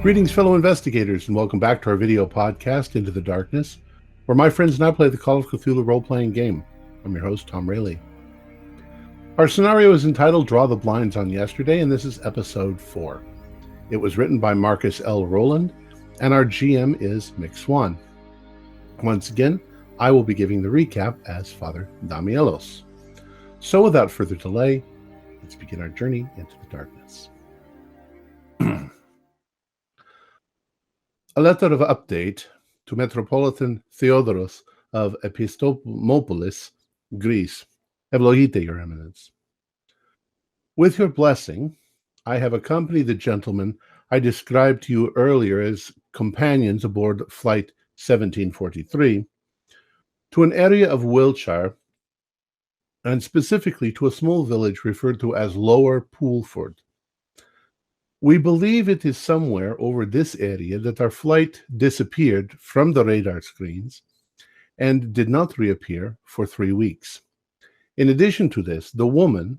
Greetings, fellow investigators, and welcome back to our video podcast, Into the Darkness, where my friends and I play the Call of Cthulhu role-playing game. I'm your host, Tom Rayleigh. Our scenario is entitled Draw the Blinds on Yesterday, and this is episode 4. It was written by Marcus L. Rowland, and our GM is Mick Swan. Once again, I will be giving the recap as Father Damielos. So without further delay, let's begin our journey into the darkness. A letter of update to Metropolitan Theodoros of Epistomopolis, Greece. Eυλογείτε, Your Eminence. With your blessing, I have accompanied the gentlemen I described to you earlier as companions aboard Flight 1743 to an area of Wiltshire, and specifically to a small village referred to as Lower Poolford. We believe it is somewhere over this area that our flight disappeared from the radar screens and did not reappear for 3 weeks. In addition to this, the woman,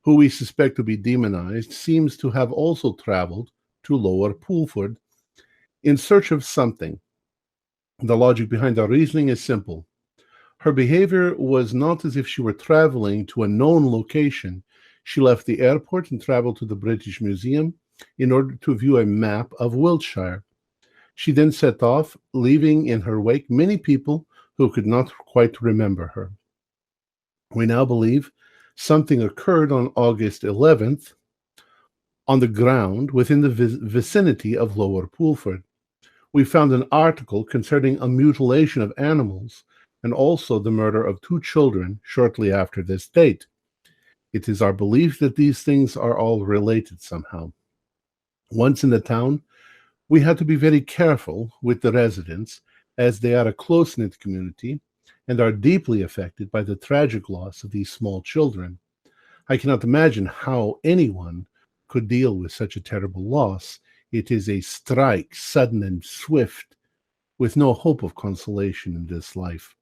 who we suspect to be demonized, seems to have also traveled to Lower Poolford in search of something. The logic behind our reasoning is simple. Her behavior was not as if she were traveling to a known location. She left the airport and traveled to the British Museum in order to view a map of Wiltshire. She then set off, leaving in her wake many people who could not quite remember her. We now believe something occurred on August 11th on the ground within the vicinity of Lower Poolford. We found an article concerning a mutilation of animals and also the murder of 2 children shortly after this date. It is our belief that these things are all related somehow. Once in the town, we had to be very careful with the residents, as they are a close-knit community and are deeply affected by the tragic loss of these small children. I cannot imagine how anyone could deal with such a terrible loss. It is a strike, sudden and swift, with no hope of consolation in this life.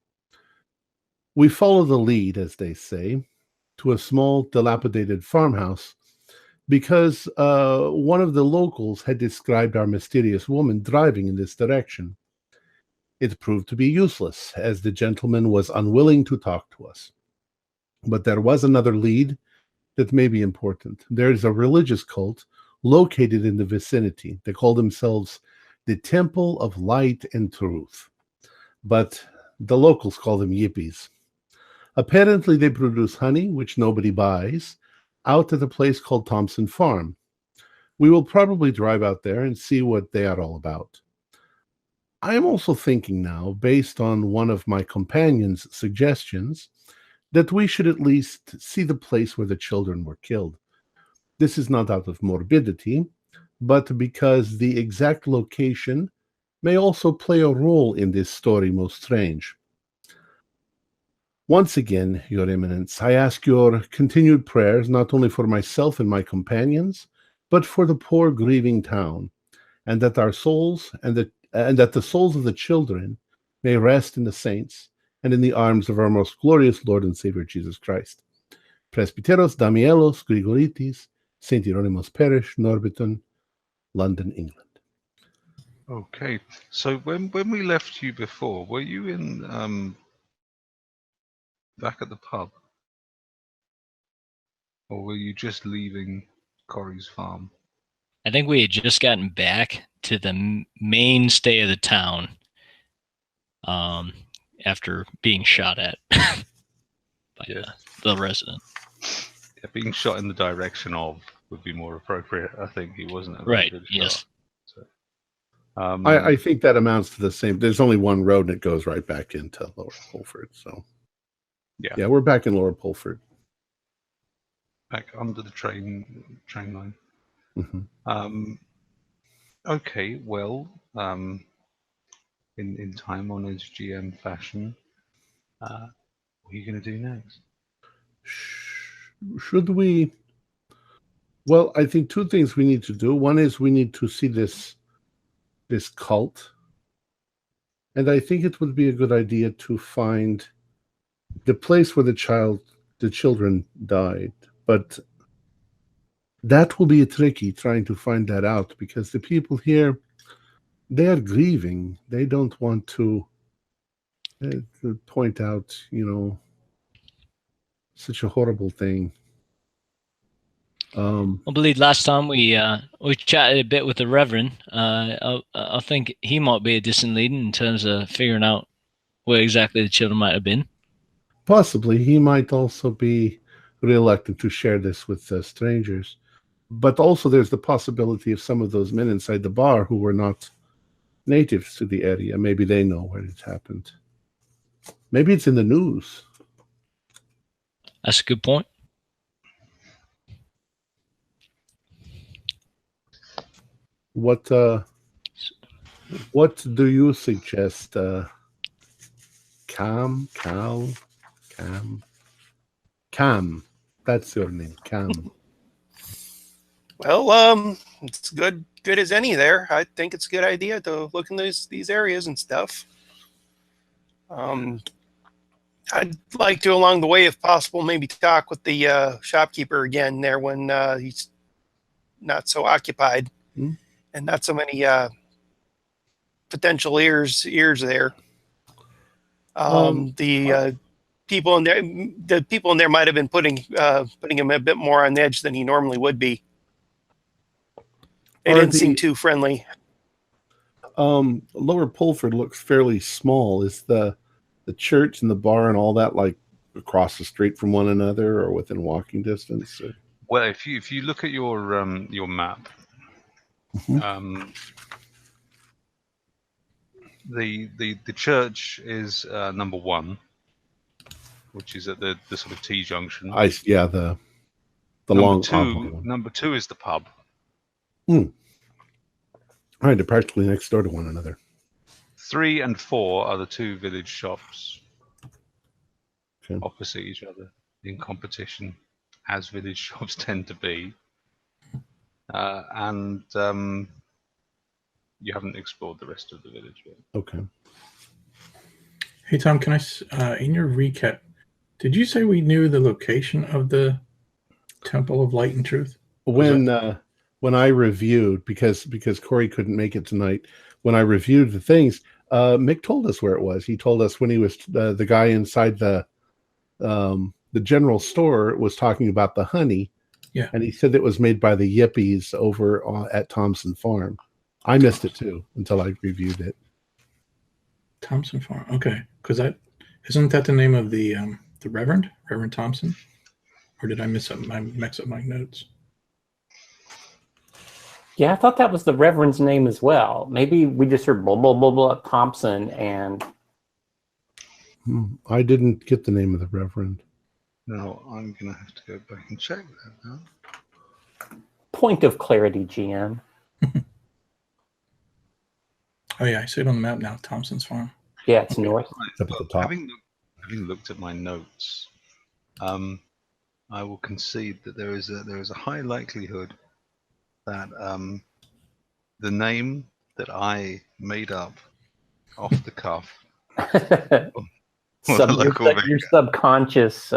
We follow the lead, as they say, to a small, dilapidated farmhouse because one of the locals had described our mysterious woman driving in this direction. It proved to be useless, as the gentleman was unwilling to talk to us. But there was another lead that may be important. There is a religious cult located in the vicinity. They call themselves the Temple of Light and Truth, but the locals call them yippies. Apparently, they produce honey, which nobody buys, out at a place called Thompson Farm. We will probably drive out there and see what they are all about. I am also thinking now, based on one of my companion's suggestions, that we should at least see the place where the children were killed. This is not out of morbidity, but because the exact location may also play a role in this story most strange. Once again, Your Eminence, I ask your continued prayers not only for myself and my companions, but for the poor grieving town, and that our souls and that the souls of the children may rest in the saints and in the arms of our most glorious Lord and Savior Jesus Christ. Presbyteros Damielos Grigoritis, St. Hieronymus Parish, Norbiton, London, England. Okay, so when we left you before, were you in back at the pub, or were you just leaving Corey's farm? I think we had just gotten back to the mainstay of the town after being shot at by the resident. Yeah, being shot in the direction of would be more appropriate. I think he wasn't a right. Good yes. shot. So, I think that amounts to the same. There's only one road and it goes right back into Lower Poolford. So yeah, we're back in Lower Poolford. Back under the train line. Mm-hmm. Okay, well, in time-honored GM fashion, what are you going to do next? Should we? Well, I think 2 things we need to do. One is we need to see this cult, and I think it would be a good idea to find the place where the children died. But That will be tricky trying to find that out because the people here, they are grieving. They don't want to point out, such a horrible thing. I believe last time we chatted a bit with the Reverend. I think he might be a decent lead in terms of figuring out where exactly the children might have been. Possibly, he might also be reluctant to share this with strangers. But also, there's the possibility of some of those men inside the bar who were not natives to the area. Maybe they know where it happened. Maybe it's in the news. That's a good point. What do you suggest? Cam. That's your name, Cam. Well, it's good as any there. I think it's a good idea to look in these areas and stuff. I'd like to, along the way, if possible, maybe talk with the shopkeeper again there when he's not so occupied and not so many potential ears there. The people in there might have been putting him a bit more on edge than he normally would be. They didn't seem too friendly. Lower Pulford looks fairly small. Is the church and the bar and all that like across the street from one another or within walking distance? Well, if you look at your map, the church is number 1, which is at the sort of T junction. The number two is the pub. All right, they're practically next door to one another. 3 and 4 are the 2 village shops, okay, opposite each other in competition, as village shops tend to be. And you haven't explored the rest of the village yet. Okay. Hey Tom, can I in your recap, did you say we knew the location of the Temple of Light and Truth? When I reviewed, because Corey couldn't make it tonight, when I reviewed the things, Mick told us where it was. He told us when he was the guy inside the general store was talking about the honey. Yeah. And he said it was made by the Yippies over at Thompson Farm. I missed it too until I reviewed it. Thompson Farm. Okay. Because isn't that the name of the Reverend Thompson? Or did I mix up my notes? Yeah, I thought that was the Reverend's name as well. Maybe we just heard blah, blah, blah, blah, Thompson, and... I didn't get the name of the Reverend. No, I'm going to have to go back and check that now. Point of clarity, GM. Oh, yeah, I see it on the map now, Thompson's Farm. Yeah, it's north. Up at the top. Having looked at my notes, I will concede that there is a high likelihood that the name that I made up off the cuff, your subconscious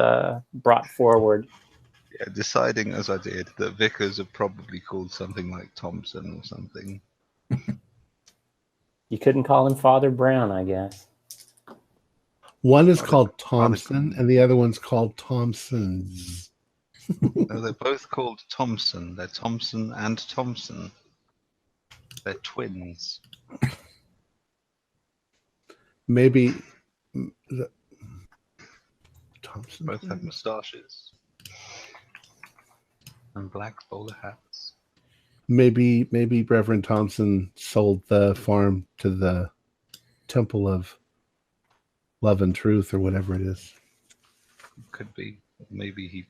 brought forward. Yeah, deciding as I did that Vickers are probably called something like Thompson or something. You couldn't call him Father Brown, I guess. One is called Thompson, and the other one's called Thompson's. No, they're both called Thompson. They're Thompson and Thompson. They're twins. Maybe Thompson. Both have moustaches and black bowler hats. Maybe Reverend Thompson sold the farm to the Temple of Love and Truth or whatever it is. Could be. Maybe he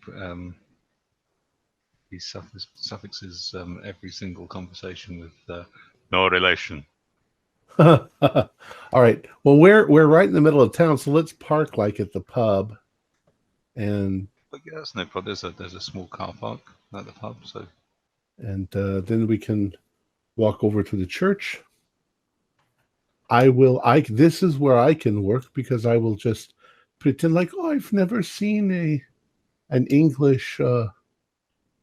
suffixes every single conversation with no relation. All right. Well, we're right in the middle of town, so let's park like at the pub. But yeah, that's no problem. There's a small car park at the pub, so. And then we can walk over to the church. This is where I can work because I will just pretend like, I've never seen an English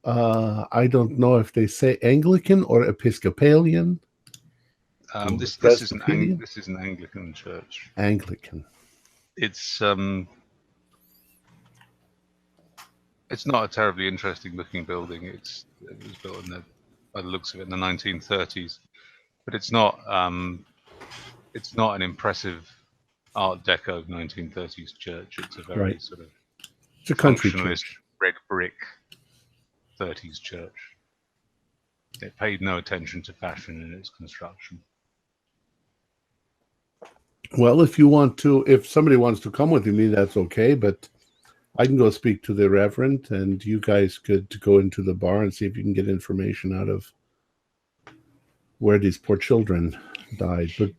I don't know if they say Anglican or Episcopalian. This is an Anglican church. Anglican. It's not a terribly interesting looking building. It was built by the looks of it in the 1930s, but it's not an impressive Art Deco 1930s church. It's a very sort of It's a country functionalist church. red brick 30s church. It paid no attention to fashion in its construction. Well, if somebody wants to come with me, that's okay, but I can go speak to the Reverend, and you guys could go into the bar and see if you can get information out of where these poor children died. But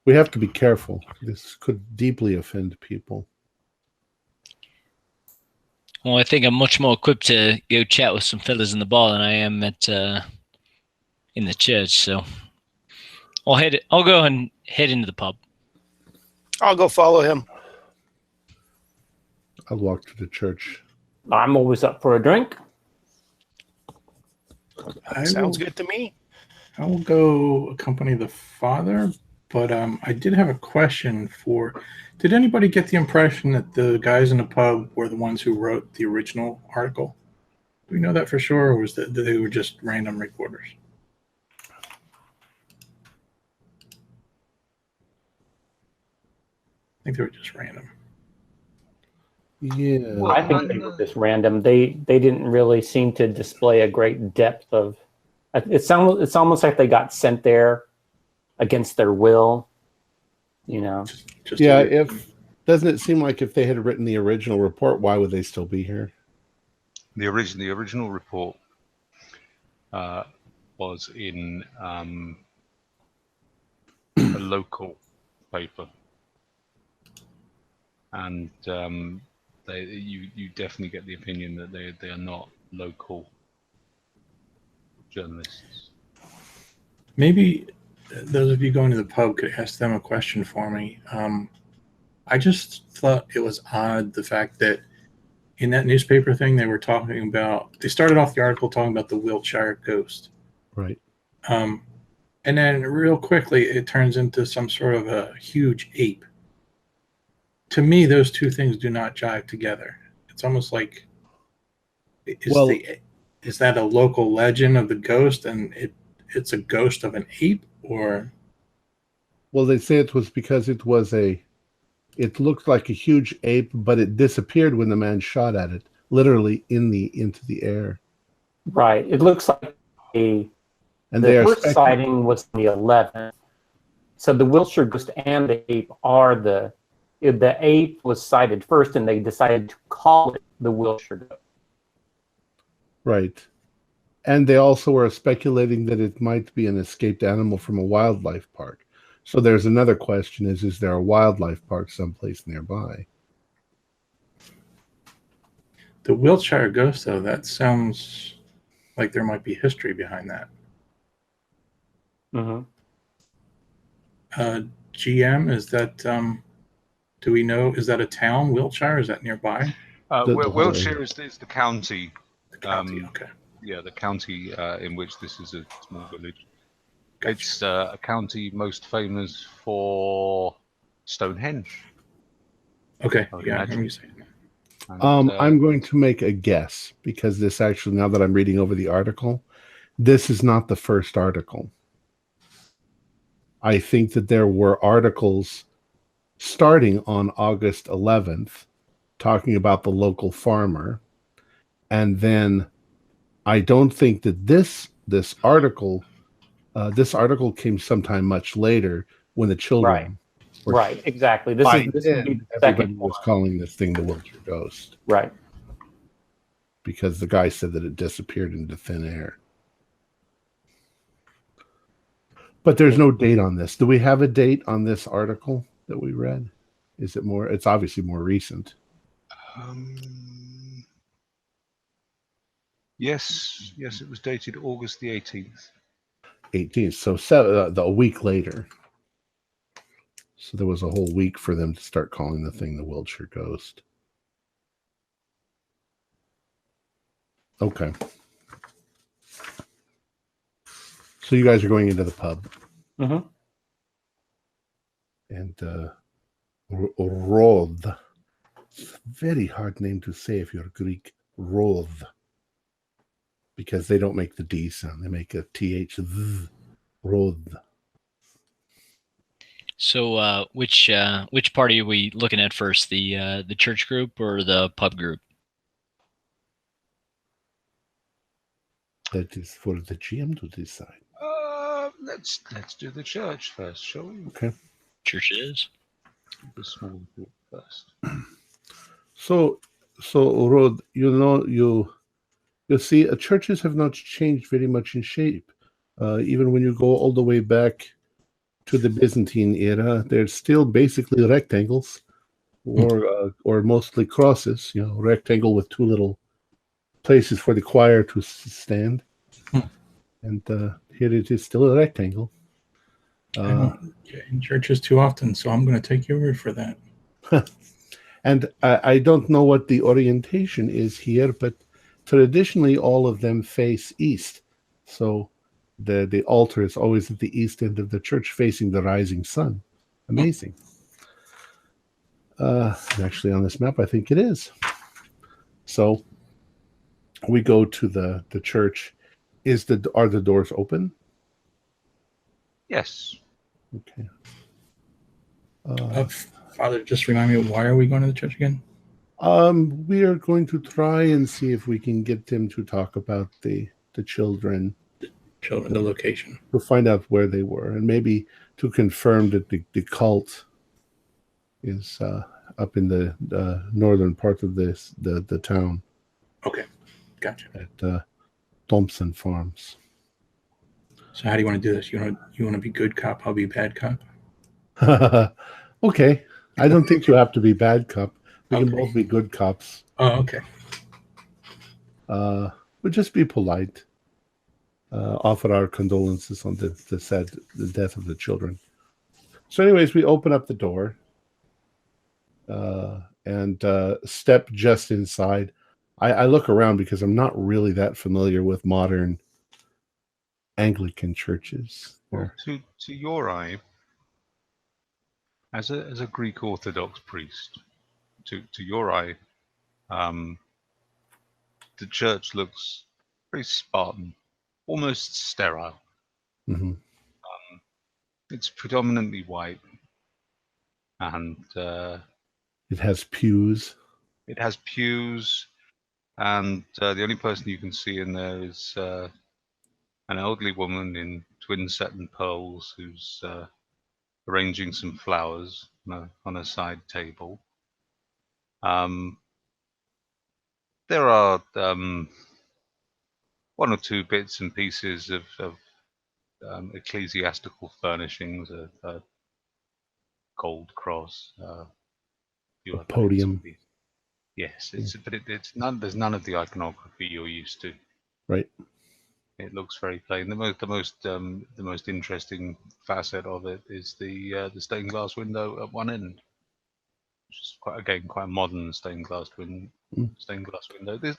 we have to be careful. This could deeply offend people. Well, I think I'm much more equipped to go chat with some fellas in the bar than I am in the church. So I'll go and head into the pub. I'll go follow him. I'll walk to the church. I'm always up for a drink. Sounds good to me. I will go accompany the father, but I did have a question for... Did anybody get the impression that the guys in the pub were the ones who wrote the original article? Do we know that for sure, or was that they were just random reporters? I think they were just random. Yeah. I think they were just random. They didn't really seem to display a great depth of... It's almost like they got sent there against their will, you know. Doesn't it seem like if they had written the original report, why would they still be here? The original report was in a local paper, and you definitely get the opinion that they are not local journalists. Maybe those of you going to the pub could ask them a question for me. I just thought it was odd, the fact that in that newspaper thing they started off the article talking about the Wiltshire ghost. Right. And then real quickly it turns into some sort of a huge ape. To me, those two things do not jive together. It's almost like, is that a local legend of the ghost, and it's a ghost of an ape, or? Well, they say it was because it looked like a huge ape, but it disappeared when the man shot at it, literally into the air. Right. It looks like the first sighting was the 11th. So the Wiltshire ghost and the ape are the ape was sighted first, and they decided to call it the Wiltshire ghost. Right. And they also were speculating that it might be an escaped animal from a wildlife park. So there's another question, is there a wildlife park someplace nearby? The Wiltshire ghost, though, that sounds like there might be history behind that. Mm-hmm. GM, is that, do we know, is that a town, Wiltshire? Is that nearby? Wiltshire is the county. The county, okay. Yeah, the county in which this is a small village. Gotcha. It's a county most famous for Stonehenge. Okay, yeah, I remember you saying that. And, I'm going to make a guess, because this actually, now that I'm reading over the article, this is not the first article. I think that there were articles starting on August 11th talking about the local farmer, and then I don't think that this article came sometime much later when the children were right, exactly. This would be the everybody second was one. calling this thing the Wiltshire ghost, Right. because the guy said that it disappeared into thin air. But there's no date on this. Do we have a date on this article that we read? Is it more? It's obviously more recent. Yes, it was dated August the 18th. 18th, so a week later. So there was a whole week for them to start calling the thing the Wiltshire ghost. Okay. So you guys are going into the pub. Mm-hmm. And Roth. Very hard name to say if you're Greek. Roth. Because they don't make the D sound. They make a TH. Roth. So, which party are we looking at first? The church group or the pub group? That is for the GM to decide. Let's do the church first, shall we? Okay. Church it is. The small group first. So Rod, you see, churches have not changed very much in shape. Even when you go all the way back to the Byzantine era, they're still basically rectangles, or mostly crosses. Rectangle with two little places for the choir to stand. And here it is still a rectangle. I don't get in churches too often, so I'm going to take your word for that. And I don't know what the orientation is here, but traditionally all of them face east. So the altar is always at the east end of the church, facing the rising sun. Amazing. Actually, on this map, I think it is. So we go to the church. Are the doors open? Yes. Okay. Father, just remind me, why are we going to the church again? We are going to try and see if we can get them to talk about the children. Children, the location. To find out where they were, and maybe to confirm that the cult is up in the northern part of the town. Okay, gotcha. At Thompson Farms. So how do you want to do this? You want to be good cop? I'll be bad cop. Okay. I don't think you have to be bad cop. We can both be good cops. Oh, okay. But just be polite. Offer our condolences on the death of the children. So, anyways, we open up the door and step just inside. I look around because I'm not really that familiar with modern Anglican churches. Well, to your eye, as a Greek Orthodox priest, to your eye, the church looks very Spartan, almost sterile. Mm-hmm. It's predominantly white, and it has pews. It has pews, and the only person you can see in there is an elderly woman in twin satin pearls who's arranging some flowers on a side table. There are one or two bits and pieces of ecclesiastical furnishings, a gold cross, a podium. Yes, but it's none. There's none of the iconography you're used to. Right. It looks very plain. The most interesting facet of it is the stained glass window at one end, which is quite a modern stained glass window.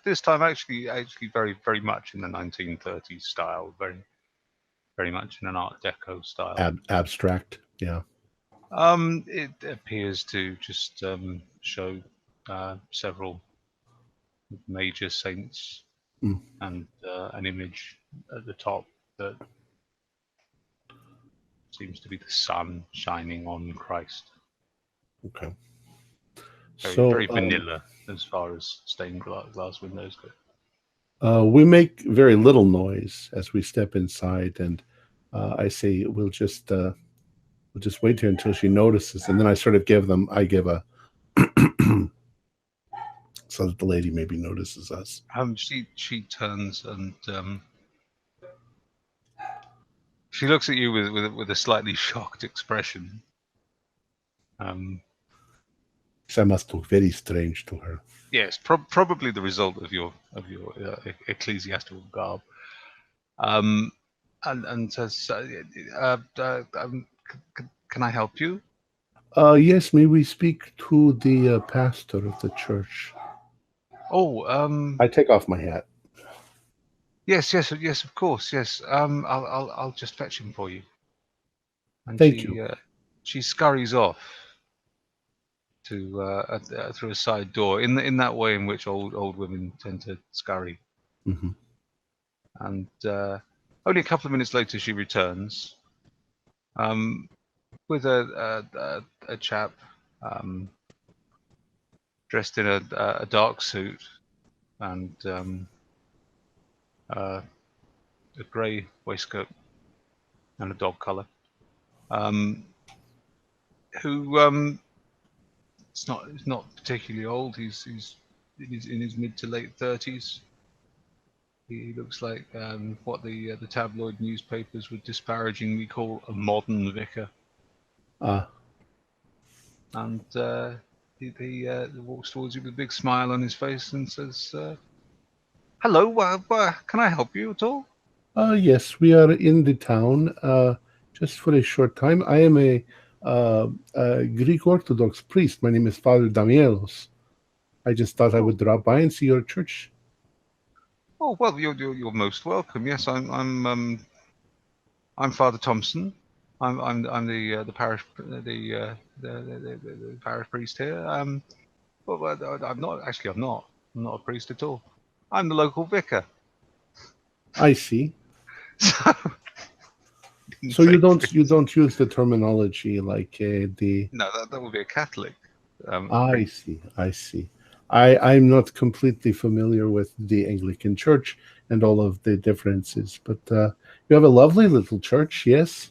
This time actually very very much in the 1930s style, very very much in an Art Deco style. Abstract, yeah. It appears to just show several major saints and an image at the top that seems to be the sun shining on Christ. Okay. Very vanilla as far as stained glass windows go. We make very little noise as we step inside, and I say we'll just wait here until she notices, and then I sort of give a so that the lady maybe notices us. She turns and she looks at you with a slightly shocked expression. I must look very strange to her. Yes, probably the result of your ecclesiastical garb. And says, "Can I help you?" Yes, may we speak to the pastor of the church? Oh, I take off my hat. Yes, of course, yes. I'll just fetch him for you. And Thank you. She scurries off to through a side door in that way in which old women tend to scurry. Hmm. And only a couple of minutes later, she returns with a chap dressed in a dark suit and a grey waistcoat and a dog collar. Who he's not particularly old. He's in his mid to late 30s. He looks like what the tabloid newspapers would disparagingly call a modern vicar. And he walks towards you with a big smile on his face and says, "Hello, can I help you at all?" Yes, we are in the town just for a short time. I am a Greek Orthodox priest. My name is Father Damielos. I just thought I would drop by and see your church. Oh well, you're most welcome. Yes, I'm Father Thompson. I'm the parish the parish priest here. But I'm not actually. I'm not a priest at all. I'm the local vicar. I see. So So you don't use the terminology like the. No, that would be a Catholic. I see. I'm not completely familiar with the Anglican Church and all of the differences, but you have a lovely little church, yes?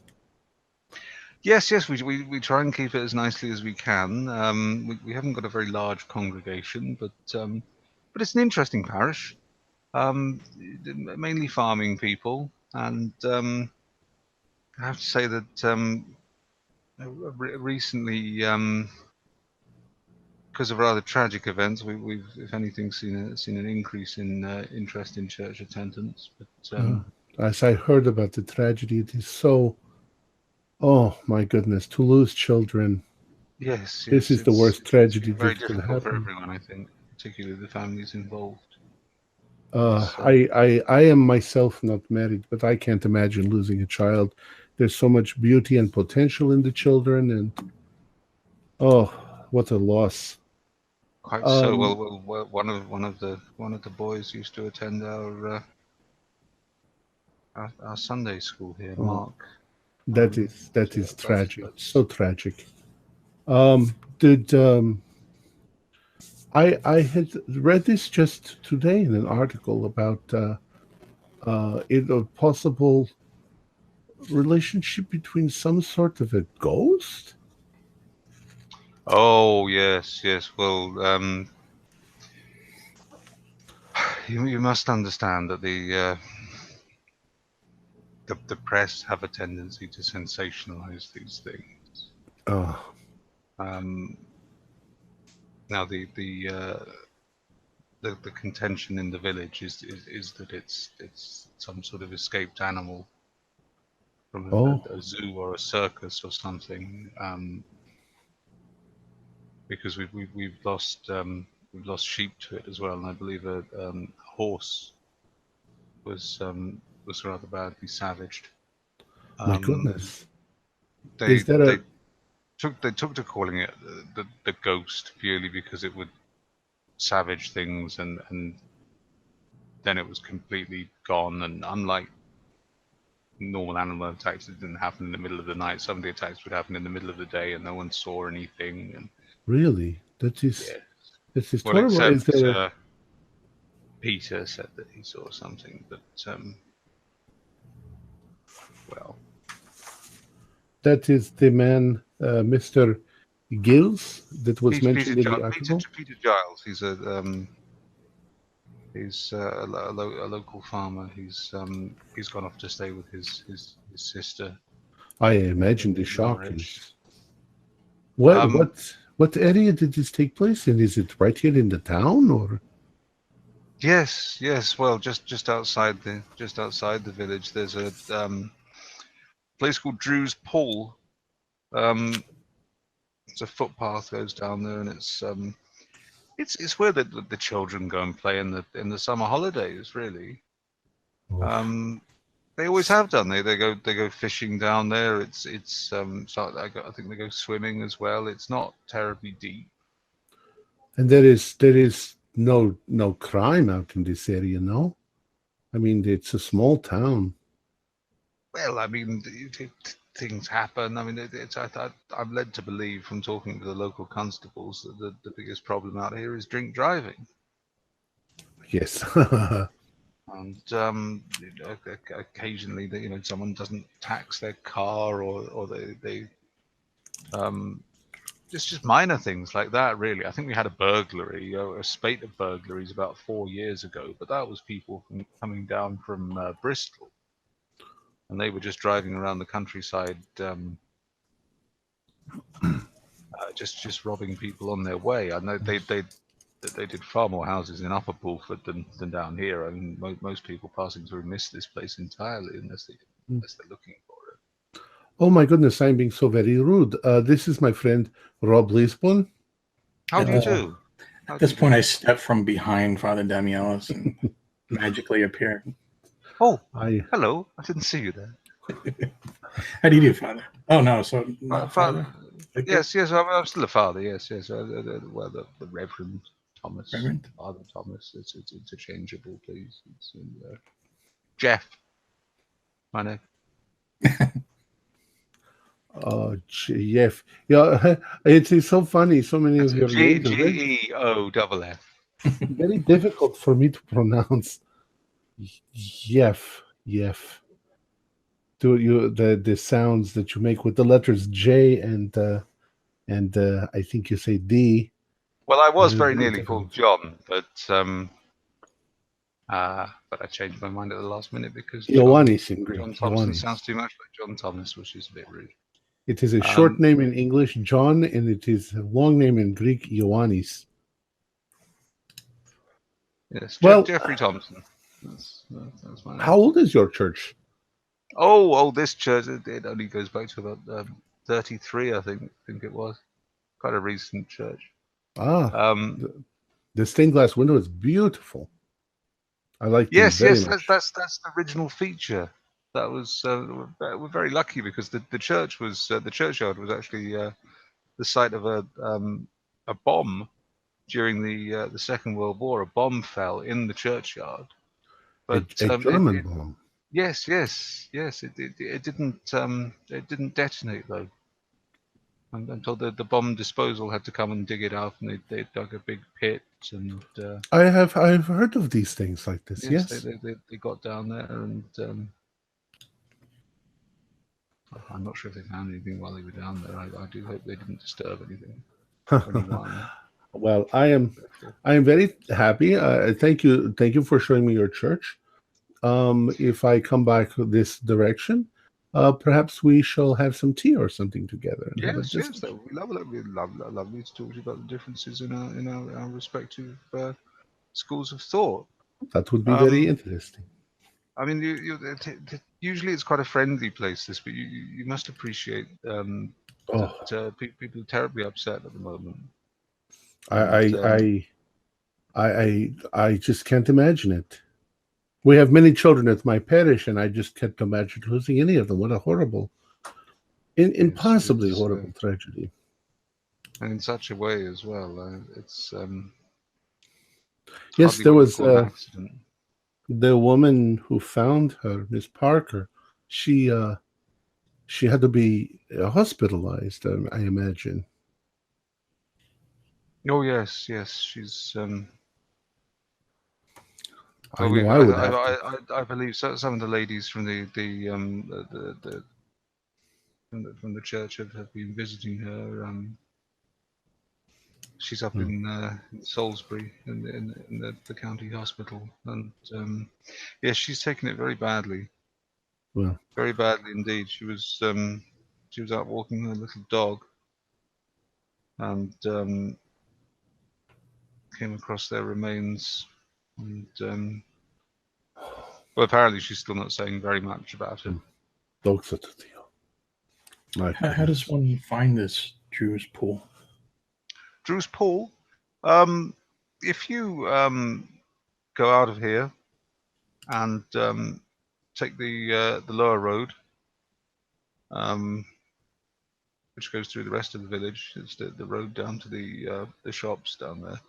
Yes, we try and keep it as nicely as we can. We haven't got a very large congregation, but it's an interesting parish. Mainly farming people, and I have to say that recently, because of rather tragic events, we've if anything seen an increase in interest in church attendance. But As I heard about the tragedy, it is so. Oh my goodness, to lose children. yes, This is the worst it's tragedy been very that could difficult for happen. everyone, I think, particularly the families involved. I am myself not married, but I can't imagine losing a child. There's so much beauty and potential in the children, and oh, what a loss. Quite so. Um, Well, one of the boys used to attend our Sunday school here, oh, Mark. that is tragic, But so tragic. Did I had read this just today in an article about a possible relationship between some sort of a ghost. oh yes. Well, you must understand that the press have a tendency to sensationalize these things. Oh, Um, Now the contention in the village is that it's some sort of escaped animal from oh, a zoo or a circus or something. Because we've lost sheep to it as well, and I believe a horse was rather badly savaged. my Um, goodness. they Is that they a took to calling it the ghost purely because it would savage things, and then it was completely gone. And unlike normal animal attacks, it didn't happen in the middle of the night. Some of the attacks would happen in the middle of the day, and no one saw anything. And really? yeah, That is well, terrible. Is except there a Peter said that he saw something, but well, that is the man, Mr. Gills, that was Peter mentioned in the article? Peter Giles. He's a local farmer. He's gone off to stay with his sister I imagine the in shock Norwich. is. What Um, what what area did this take place in? Is it right here in the town, or? yes. Well, just outside the village, there's a place called Drew's Pool. It's a footpath goes down there, and it's where the children go and play in the summer holidays. Really, They always have done. They go fishing down there. It's so I think they go swimming as well. It's not terribly deep. And there is no crime out in this area, no? I mean, it's a small town. Well, I mean, things happen. I mean, I'm led to believe from talking to the local constables that the biggest problem out here is drink driving. Yes. And occasionally, someone doesn't tax their car, or they just minor things like that. Really, I think we had a burglary, a spate of burglaries about 4 years ago, but that was people coming down from Bristol, and they were just driving around the countryside, just robbing people on their way. I know they did far more houses in Upper Bulford than down here. I mean, most people passing through miss this place entirely unless they're looking for it. Oh my goodness, I'm being so very rude. This is my friend Rob Lisbon. How do you do? At this point, I step from behind Father Damielis and magically appear. Oh, hello. I didn't see you there. How do you do, Father? Oh, no, so not Father? Yes, I'm still a father, yes. Well, the Reverend Thomas. Reverend? Father Thomas. It's interchangeable, please. It's Jeff. My name. Jeff. Yeah, it is so funny. So many of your names are Geoff. very difficult for me to pronounce. Jeff. Do you the sounds that you make with the letters J and I think you say D. Well, I was very nearly called John, but I changed my mind at the last minute because Ioannis in Greek. John Thompson sounds too much like John Thomas, which is a bit rude. It is a short name in English, John, and it is a long name in Greek, Ioannis. Yes, well, Jeffrey Thompson. That's my name. How old is your church? Oh, this church, it only goes back to about 33, I think it was. Quite a recent church. The stained glass window is beautiful. I like yes, very much. That's the original feature. That was we're very lucky because the church was the churchyard was actually the site of a bomb during the Second World War. A bomb fell in the churchyard, but a German bomb. Yes. It didn't detonate though. Until the bomb disposal had to come and dig it out, and they dug a big pit. And I've heard of these things like this. Yes. They got down there, and I'm not sure if they found anything while they were down there. I do hope they didn't disturb anything. Well, I am very happy. Thank you for showing me your church. If I come back this direction, perhaps we shall have some tea or something together. Yes, that would be lovely. Lovely to talk to you about the differences in our respective schools of thought. That would be very interesting. I mean, usually it's quite a friendly place, this, but you must appreciate that people are terribly upset at the moment. I just can't imagine it. We have many children at my parish, and I just can't imagine losing any of them. What a horrible, impossibly horrible tragedy. And in such a way as well. It's yes, there was an accident. The woman who found her, Miss Parker. She had to be hospitalized, I imagine. Oh yes, she's. I know I would have to. I believe some of the ladies from from the church have been visiting her. She's up in Salisbury in the county hospital, and yes, she's taken it very badly. Well, very badly indeed. She was out walking her little dog, and came across their remains. And well, apparently she's still not saying very much about it. How does one find this Drew's Pool? Drew's Pool? If you go out of here and take the lower road, which goes through the rest of the village. It's the road down to the shops down there.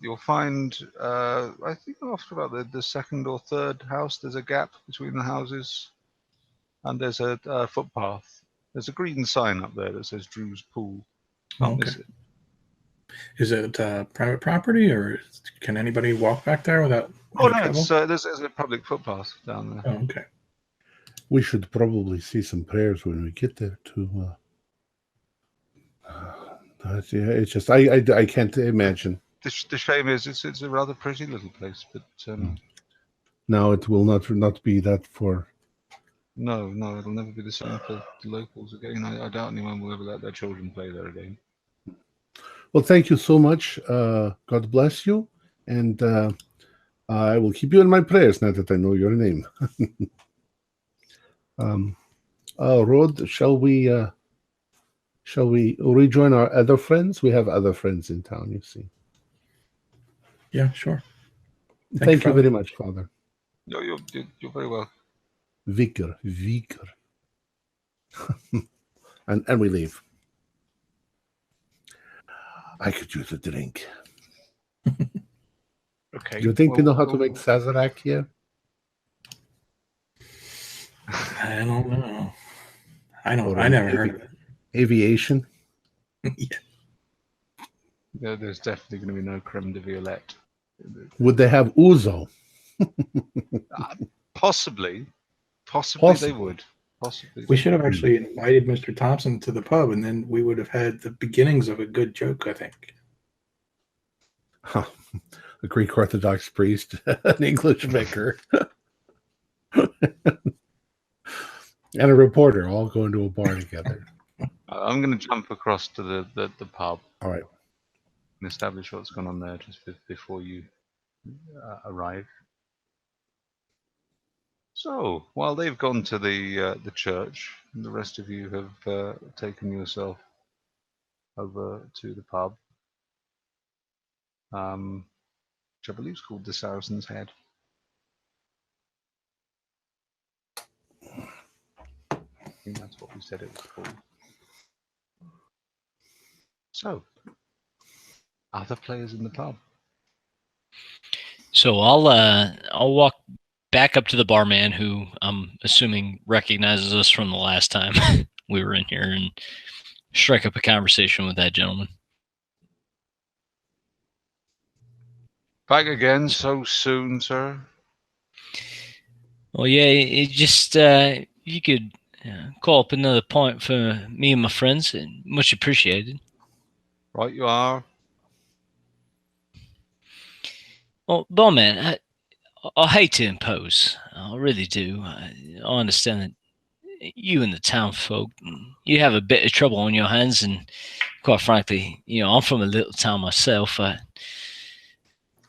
You'll find, I think after about the second or third house, there's a gap between the houses, and there's a footpath. There's a green sign up there that says Drew's Pool. Can't miss it. Is it private property, or can anybody walk back there without? Oh no, it's there's a public footpath down there. Oh, okay. We should probably say some prayers when we get there too. Yeah, it's just I can't imagine. The shame is it's a rather pretty little place, but now it will not be that for. No, it'll never be the same for the locals again. I doubt anyone will ever let their children play there again. Well, thank you so much. God bless you, and I will keep you in my prayers now that I know your name. Rod, shall we rejoin our other friends? We have other friends in town, you see. Yeah, sure. Thank you very much, Father. No, you're very welcome. Vicar. and we leave. I could use a drink. Okay. Do you think we know how to make Sazerac here? I don't know. I never heard of it. Aviation? Yeah, there's definitely going to be no creme de violette. Would they have ouzo? Possibly they would. Possibly. We should have actually invited Mr. Thompson to the pub, and then we would have had the beginnings of a good joke, I think. Huh. A Greek Orthodox priest, an English vicar, and a reporter all going to a bar together. I'm going to jump across to the pub. All right. And establish what's going on there just before you arrive. So, while they've gone to the church, the rest of you have taken yourself over to the pub, which I believe is called the Saracen's Head. I think that's what we said it was called. So, other players in the pub. So I'll walk back up to the barman, who I'm assuming recognizes us from the last time we were in here, and strike up a conversation with that gentleman. Back again so soon, sir? Well, yeah, it just you could call up another point for me and my friends, and much appreciated. Right, you are. Well, barman, I hate to impose. I really do. I understand that you and the town folk, you have a bit of trouble on your hands, and quite frankly, I'm from a little town myself. I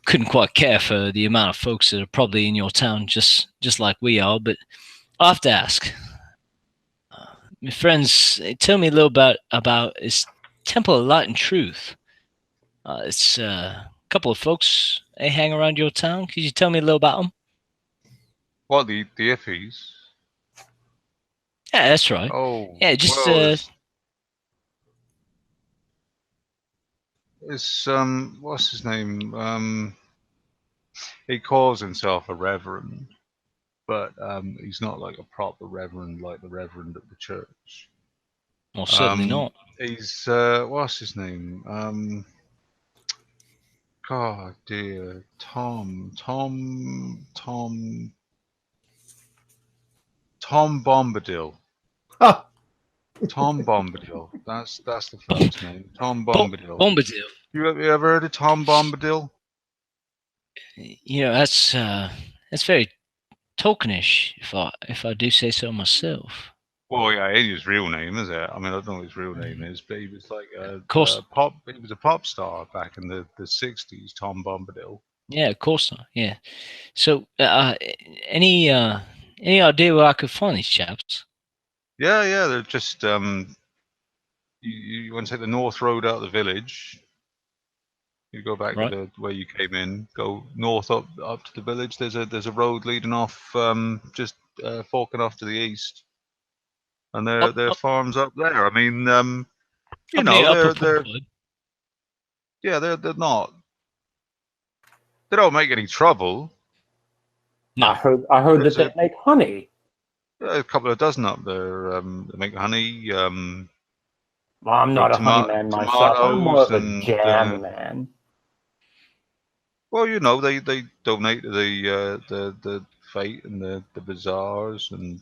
couldn't quite care for the amount of folks that are probably in your town, just like we are. But I have to ask, my friends, tell me a little about this Temple of Light and Truth. It's a couple of folks. They hang around your town. Could you tell me a little about them? What, the Iffies? Yeah, that's right. Oh, yeah, just well, it's what's his name? He calls himself a reverend, but he's not like a proper reverend, like the reverend at the church. Well, certainly not. He's what's his name? God dear, Tom Bombadil. Ah! Tom Bombadil. That's the first name. Tom Bombadil. Bombadil. You ever heard of Tom Bombadil? That's very Tolkienish, if I do say so myself. Well, yeah, ain't his real name, is it? I mean, I don't know what his real name is, but he was like Of course. he was a pop star back in the 60s, Tom Bombadil. Yeah, of course not. Yeah. So, any idea where I could find these chaps? Yeah, they're just you want to take the north road out of the village, You go back Right. to where you came in, go north up to the village. There's a road leading off, just forking off to the east, and there are farms up there. I mean, you know, they're yeah, they're not. They don't make any trouble. No. I heard that they make honey. A couple of dozen up there. They make honey. Well, I'm not a honey man myself. I'm more of a jam man. Well, you know, they donate to the fete and the bazaars, and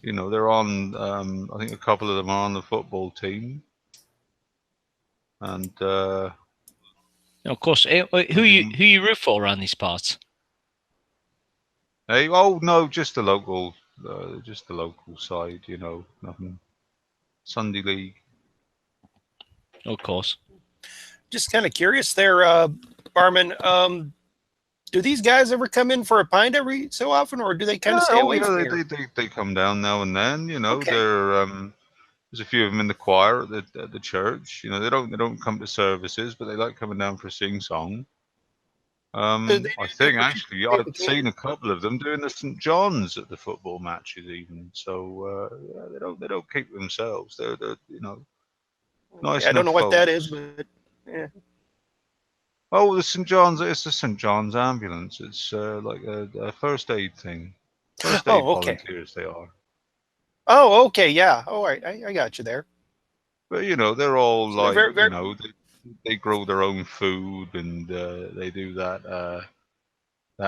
you know, they're on. I think a couple of them are on the football team, and Of course. Who you root for around these parts? hey, oh no, just the local side. You know, nothing. Sunday league. Of course. Just kind of curious there, Barman. Do these guys ever come in for a pint every so often, or do they kind of stay away from here? They come down now and then. You know, Okay. they're there's a few of them in the choir at the church. You know, they don't come to services, but they like coming down for sing song. I think actually I've seen a couple of them doing the St. John's at the football matches even. So yeah, they don't keep themselves. They're you know, nice. I don't know folks. what that is, but yeah. Oh, the St. John's. It's the St. John's ambulance. It's like a first aid thing. First aid volunteers they are. Oh, okay, yeah. All right, I got you there. But you know, they're all So like very... you know, they grow their own food, and they do that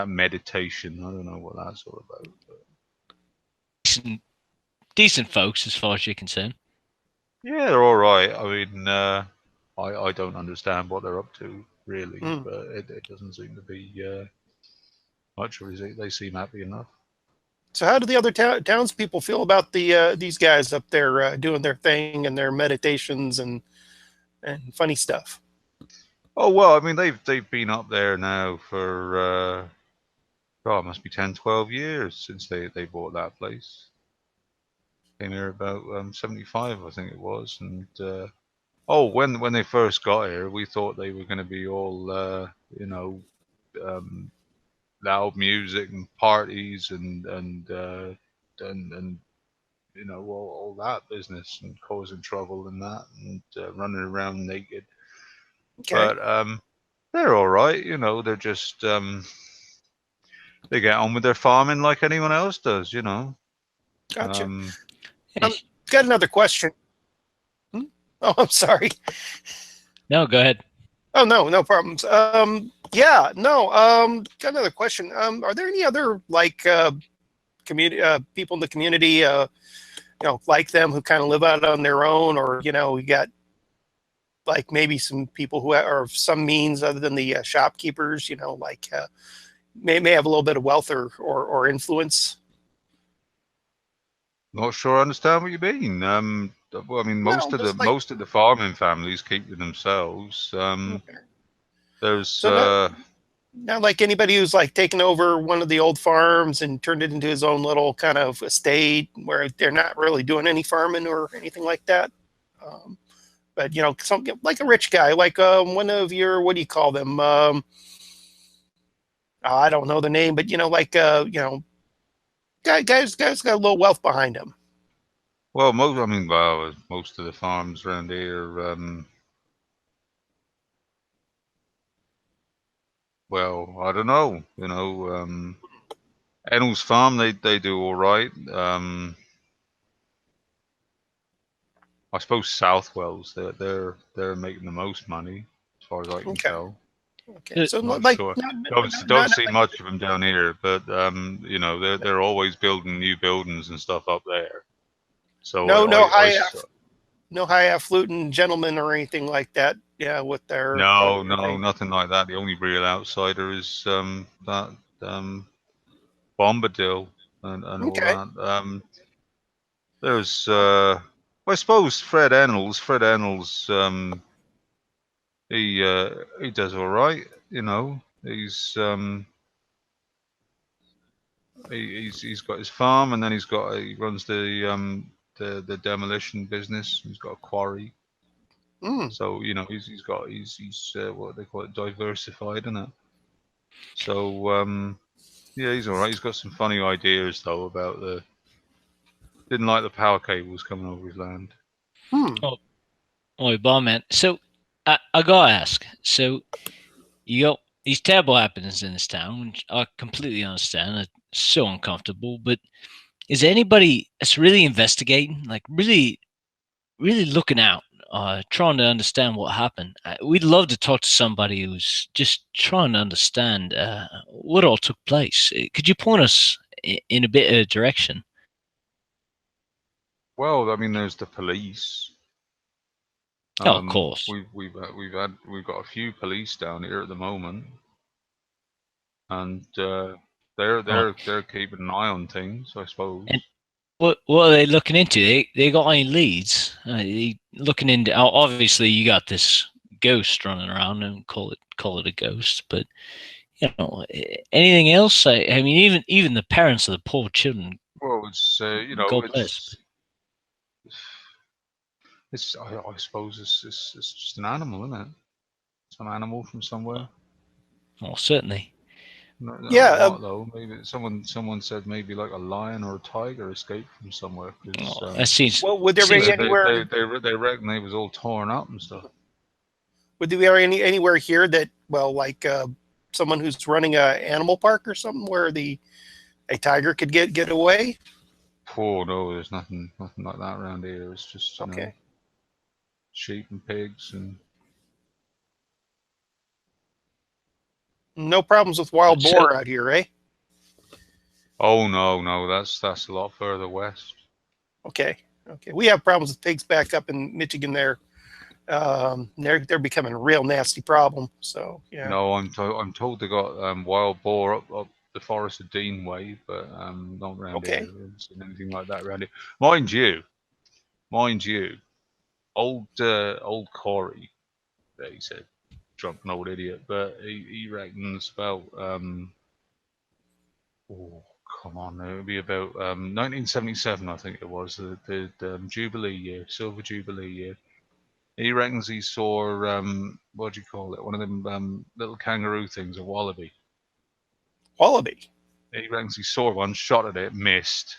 meditation. I don't know what that's all about. But... Decent folks, as far as you're concerned. Yeah, they're all right. I mean, I don't understand what they're up to really, but it doesn't seem to be much of it. They seem happy enough. So how do the other townspeople feel about these guys up there doing their thing and their meditations and funny stuff? Oh well, I mean they've been up there now for it must be 10, 12 years since they bought that place. Came here about 75, I think it was, and when they first got here, we thought they were going to be all you know, loud music and parties and you know, all that business and causing trouble and that and running around naked. Okay. But they're all right, you know. They're just they get on with their farming like anyone else does, you know. Gotcha. Got another question. Oh, I'm sorry. No, go ahead. Oh no problems. Yeah, no. Got another question. Are there any other like community people in the community, you know, like them who kind of live out on their own, or you know, we got like maybe some people who are of some means other than the shopkeepers, you know, like may have a little bit of wealth or influence. Not sure I understand what you mean. Well, I mean, most of the farming families keep to themselves. There's not like anybody who's like taken over one of the old farms and turned it into his own little kind of estate where they're not really doing any farming or anything like that. But you know, something like a rich guy, like one of your, what do you call them? I don't know the name, but you know, like you know, guys got a little wealth behind him. Well, most of the farms around here, well, I don't know. You know, Ennell's farm, they do all right. I suppose Southwell's, they're making the most money as far as I can tell. Okay, so not like sure. Don't see much of them down here, but you know, they're always building new buildings and stuff up there. So no highfalutin gentlemen or anything like that. Yeah, with their no, nothing like that. The only real outsider is that Bombadil and all that. There's I suppose Fred Ennells. He does all right. You know, he's got his farm, and then he runs the demolition business. He's got a quarry. So he's what they call it, diversified, isn't it? So yeah, he's all right. He's got some funny ideas though about didn't like the power cables coming over his land. Oh, barman. So I gotta ask. So you got these terrible happenings in this town, which I completely understand. It's so uncomfortable. But is there anybody that's really investigating, like really looking out, trying to understand what happened? We'd love to talk to somebody who's just trying to understand what all took place. Could you point us in a bit of a direction? Well, I mean, there's the police. Of course. We've got a few police down here at the moment, and they're keeping an eye on things, I suppose. And what are they looking into? They got any leads? They looking into? Obviously, you got this ghost running around, and call it a ghost. But anything else? I mean, even the parents of the poor children. Well, it's God bless. I suppose it's just an animal, isn't it? Some animal from somewhere. Well, certainly. Yeah. Though maybe someone said maybe like a lion or a tiger escaped from somewhere. That seems. Well, would there be anywhere? They reckon they was all torn up and stuff. Would there be anywhere here that, well, like someone who's running a animal park or something where a tiger could get away? Oh no, there's nothing like that around here. It's just okay. Sheep and pigs and. No problems with wild boar out here, eh? Oh no, that's a lot further west. Okay. We have problems with pigs back up in Michigan. They're becoming a real nasty problem. So yeah. No, I'm told they got wild boar up the Forest of Dean way, but not around here. I haven't seen anything like that around here. Mind you, old Corey, he said, drunken old idiot, but he reckons about come on, it would be about 1977, I think it was, the Jubilee year, Silver Jubilee year. He reckons he saw what do you call it? One of them little kangaroo things, a wallaby. Wallaby. He reckons he saw one, shot at it, missed.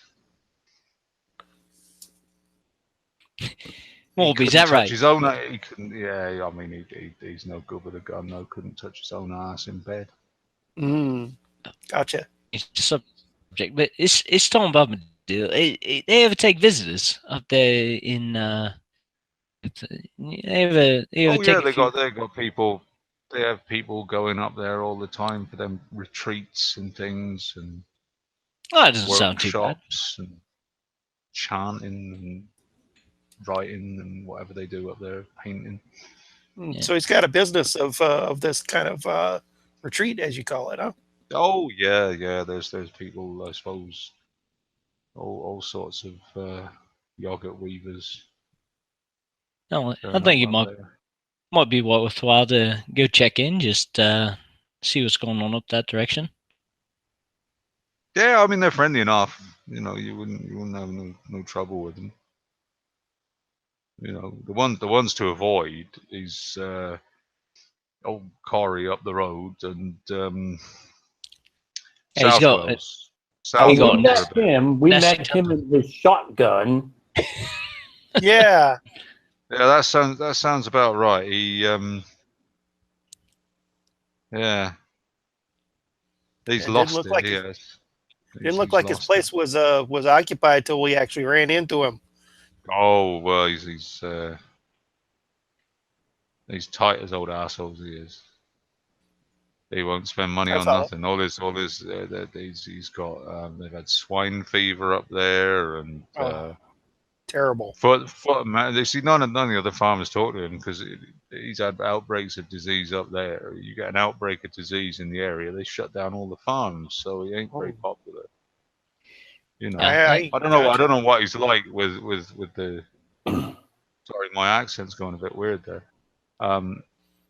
Wallaby, is that right? His own, he couldn't. Yeah, I mean, he's no good with a gun. No, couldn't touch his own ass in bed. Gotcha. It's a subject, but it's talking about a deal. They ever take visitors up there in? They got people. They have people going up there all the time for them retreats and things, and that doesn't sound too bad. And chanting and writing and whatever they do up there, painting. Yeah. So he's got a business of this kind of retreat, as you call it, huh? Oh yeah. There's people, I suppose, all sorts of yogurt weavers. No, I think it might be worthwhile to go check in, just see what's going on up that direction. Yeah, I mean they're friendly enough. You wouldn't have no trouble with them. The ones to avoid is old Corey up the road and Southwells. We met him. We met him in his shotgun. Yeah. Yeah, that sounds about right. He he's lost it. Yes. Didn't look like his place was occupied till we actually ran into him. Oh well, he's tight as old assholes. He is. He won't spend money on nothing. All this. He's got. They've had swine fever up there, and terrible. They see none of the other farmers talk to him because he's had outbreaks of disease up there. You get an outbreak of disease in the area, they shut down all the farms, so he ain't very popular. I don't know. I don't know what he's like with the. Sorry, my accent's going a bit weird there.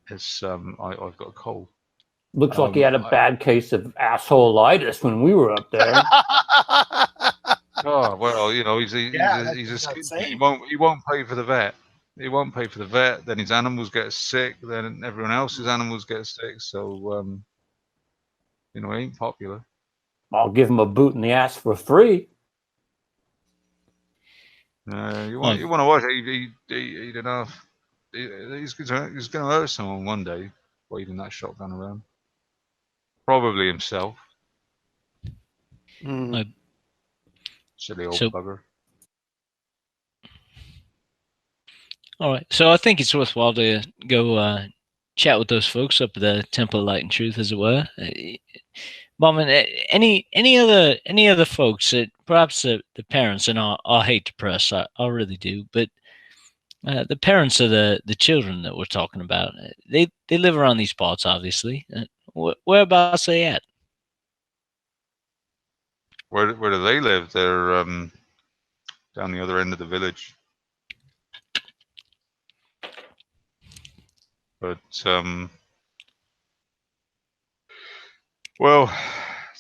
It's I've got a cold. Looks like he had a bad case of assholeitis when we were up there. Oh well, he's a he won't pay for the vet. he won't pay for the vet. Then his animals get sick. Then everyone else's animals get sick. So he ain't popular. I'll give him a boot in the ass for free. You want to watch it? He'd enough. He's going to hurt someone one day, waving that shotgun around. Probably himself. Silly old bugger. All right, so I think it's worthwhile to go chat with those folks up at the Temple of Light and Truth, as it were. Bowman, any other folks that perhaps the parents, and I hate to press, I really do, but the parents of the children that we're talking about, they live around these parts, obviously. Whereabouts are they at? Where do they live? They're down the other end of the village. But well,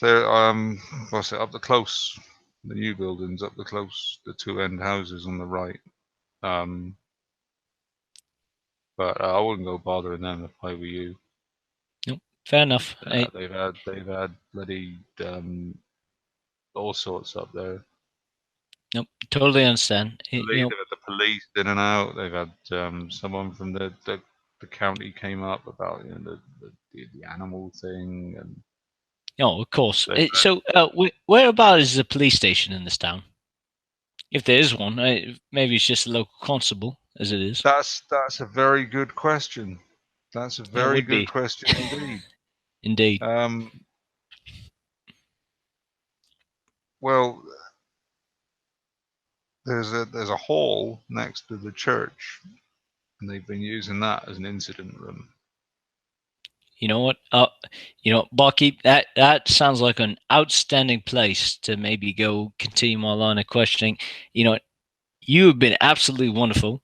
they're what's it, up the close, the new buildings up the close, the two end houses on the right. But I wouldn't go bothering them if I were you. Nope, fair enough. They've had bloody all sorts up there. Nope, totally understand. They've had the police in and out. They've had someone from the county came up about the animal thing, and of course. So whereabouts is the police station in this town? If there is one, maybe it's just a local constable, as it is. That's a very good question. That's a very good question indeed. Indeed. Well, there's a hall next to the church, and they've been using that as an incident room. You know what? Barkeep, that sounds like an outstanding place to maybe go continue my line of questioning. You have been absolutely wonderful.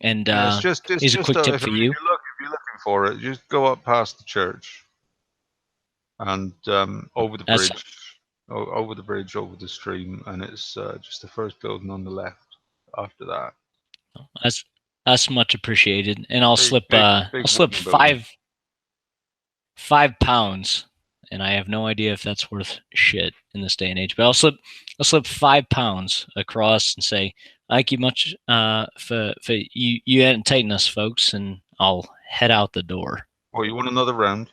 And here's a quick tip for you. If you're looking for it, just go up past the church and over the bridge, over the stream, and it's just the first building on the left. After that, that's much appreciated. And I'll slip £5, and I have no idea if that's worth shit in this day and age. But I'll slip £5 across and say thank you much for you entertaining us, folks, and I'll head out the door. Oh, you want another round?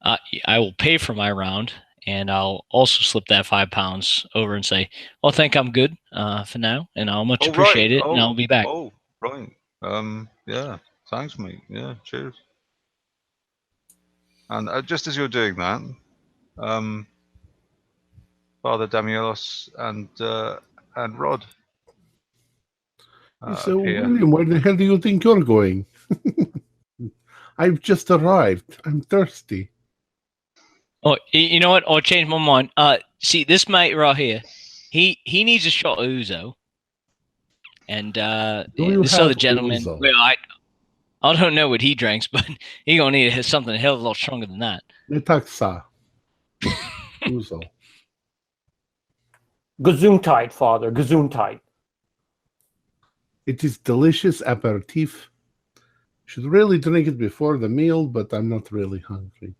I will pay for my round, and I'll also slip that £5 over and say, "Well, I think I'm good for now, and I'll much appreciate it, and I'll be back." Oh, right. Yeah. Thanks, mate. Yeah. Cheers. And just as you're doing that, Father Damielos and Rod. So, William, where the hell do you think you're going? I've just arrived. I'm thirsty. Oh, you know what? I'll change my mind. See, this mate right here, he needs a shot of Ouzo. And this other gentleman, well, I don't know what he drinks, but he gonna need something a hell of a lot stronger than that. Netaksa. Ouzo. Gesundheit, Father. Gesundheit. It is delicious aperitif. Should really drink it before the meal, but I'm not really hungry.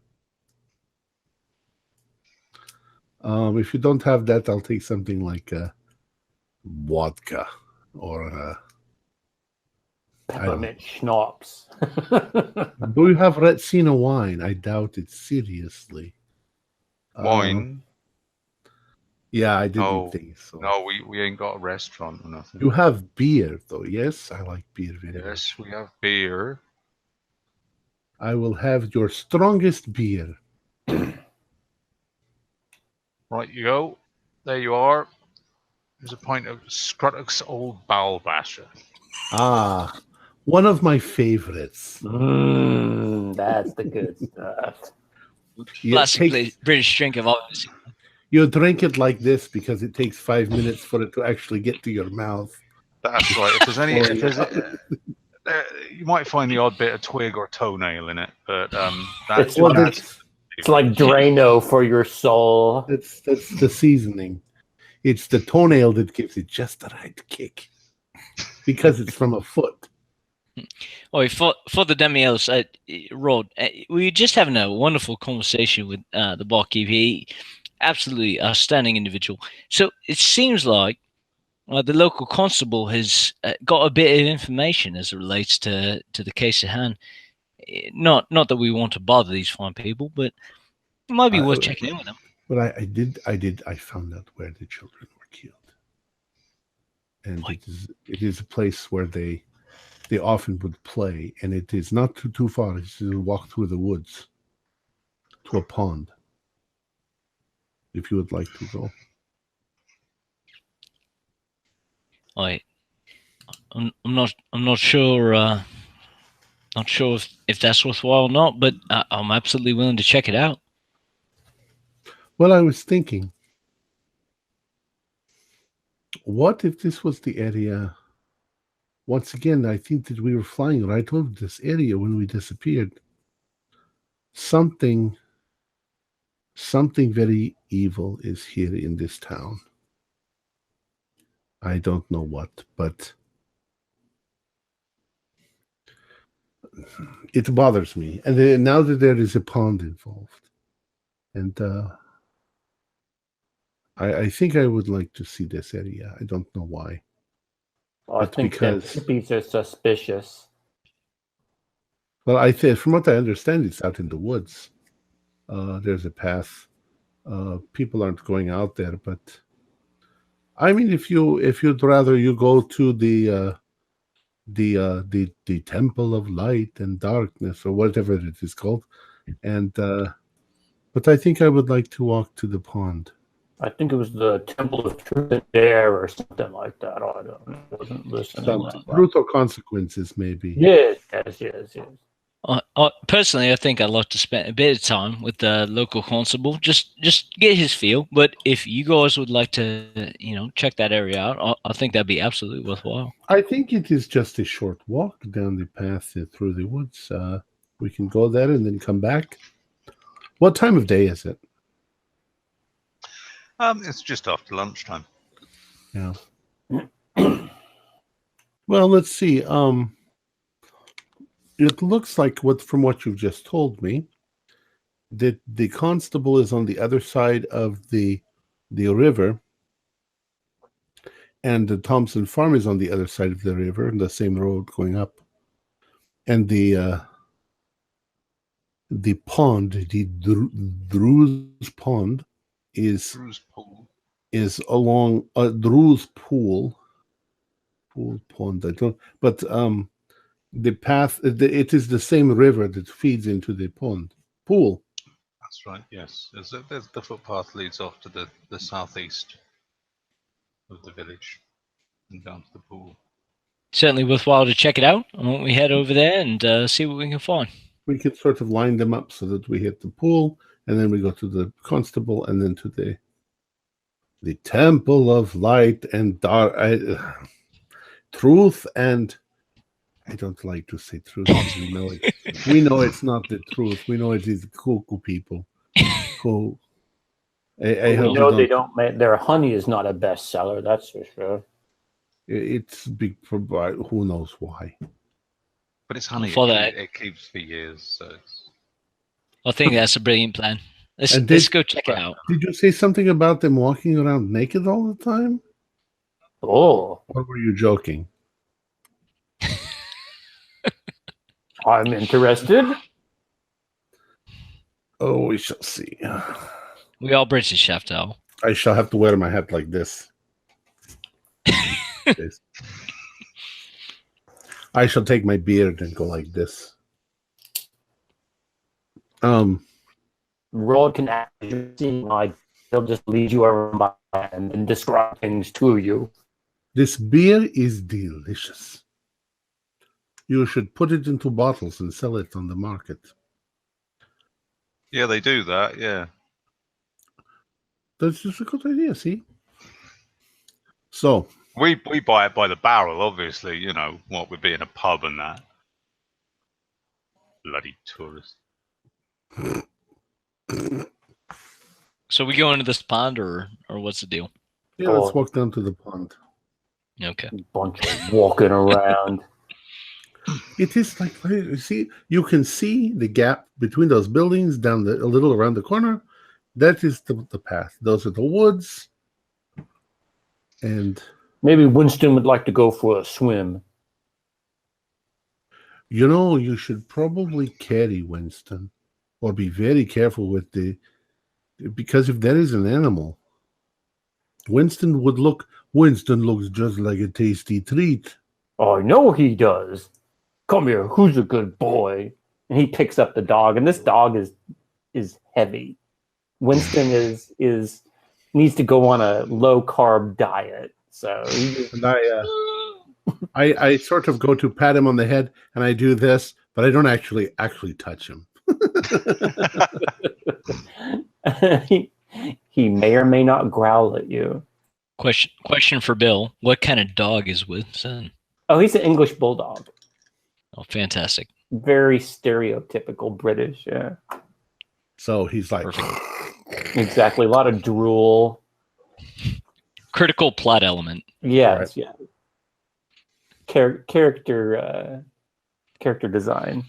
If you don't have that, I'll take something like vodka or peppermint schnapps. Do you have Retsina wine? I doubt it seriously. Wine? Yeah, I didn't think so. No, we ain't got a restaurant or nothing. You have beer, though. Yes, I like beer very much. Yes, we have beer. I will have your strongest beer. Right, you go. There you are. There's a pint of Scruttock's Old Bowel Basher. Ah, one of my favorites. That's the good stuff. Classic British drink of always. You drink it like this because it takes 5 minutes for it to actually get to your mouth. That's right. If there's you might find the odd bit of twig or toenail in it, but it's like Drano for your soul. That's the seasoning. It's the toenail that gives it just the right kick. because it's from a foot. Oh, for the demi-elves, Rod, we were just having a wonderful conversation with the barkeep. He absolutely outstanding individual. So it seems like the local constable has got a bit of information as it relates to the case at hand. Not that we want to bother these fine people, but it might be worth checking in with them. But I found out where the children were killed, and it is a place where they often would play, and it is not too far. It's to walk through the woods to a pond. If you would like to go, I'm not sure. Not sure if that's worthwhile or not, but I'm absolutely willing to check it out. Well, I was thinking, what if this was the area? Once again, I think that we were flying right over this area when we disappeared. Something very evil is here in this town. I don't know what, but it bothers me. And now that there is a pond involved, and I think I would like to see this area. I don't know why. Well, I think that hippies are suspicious. Well, I think from what I understand, it's out in the woods. There's a path. People aren't going out there, but I mean, if you'd rather you go to the Temple of Light and Darkness or whatever it is called, and but I think I would like to walk to the pond. I think it was the Temple of Truth and Dare or something like that. I don't know. I wasn't listening. Truth or Consequences, maybe. Yes. Personally, I think I'd like to spend a bit of time with the local constable, just get his feel. But if you guys would like to, check that area out, I think that'd be absolutely worthwhile. I think it is just a short walk down the path through the woods. We can go there and then come back. What time of day is it? It's just after lunchtime. Yeah. Well, let's see. It looks like from what you've just told me, that the constable is on the other side of the river, and the Thompson farm is on the other side of the river, in the same road going up. And the pond, the Drew's Pond, is along Drew's Pool Pond. I don't, but the path, it is the same river that feeds into the pool. That's right. Yes, there's the footpath leads off to the southeast of the village and down to the pool. Certainly worthwhile to check it out. Why don't we head over there and see what we can find? We could sort of line them up so that we hit the pool, and then we go to the constable, and then to the Temple of Light and Dark, Truth, and I don't like to say truth. We know it's not the truth. We know it is cuckoo people who. I we know they don't make their honey is not a bestseller. That's for sure. It's big for who knows why. But it's honey. For that, it keeps for years. So I think that's a brilliant plan. Let's go check it out. Did you say something about them walking around naked all the time? Oh. Or were you joking? I'm interested. Oh, we shall see. We are British, after all. I shall have to wear my hat like this. I shall take my beard and go like this. Rod can actually seem like he'll just lead you around and describe things to you. This beer is delicious. You should put it into bottles and sell it on the market. Yeah, they do that. Yeah. That's just a good idea, see? So we buy it by the barrel, obviously, what would be in a pub and that. Bloody tourists. So we go into this pond or what's the deal? Yeah, let's walk down to the pond. Okay. Bunch of walking around. It is like, you can see the gap between those buildings down a little around the corner. That is the path. Those are the woods. And maybe Winston would like to go for a swim. You should probably carry Winston, or be very careful with because if that is an animal, Winston looks just like a tasty treat. Oh, I know he does. Come here, who's a good boy? And he picks up the dog, and this dog is heavy. Winston needs to go on a low carb diet. So and I sort of go to pat him on the head, and I do this, but I don't actually touch him. He may or may not growl at you. Question for Bill: what kind of dog is Winston? Oh, he's an English bulldog. Oh, fantastic! Very stereotypical British. Yeah. So he's like, Perfect. Exactly. A lot of drool. Critical plot element. Yes. Right. Yeah. Character design.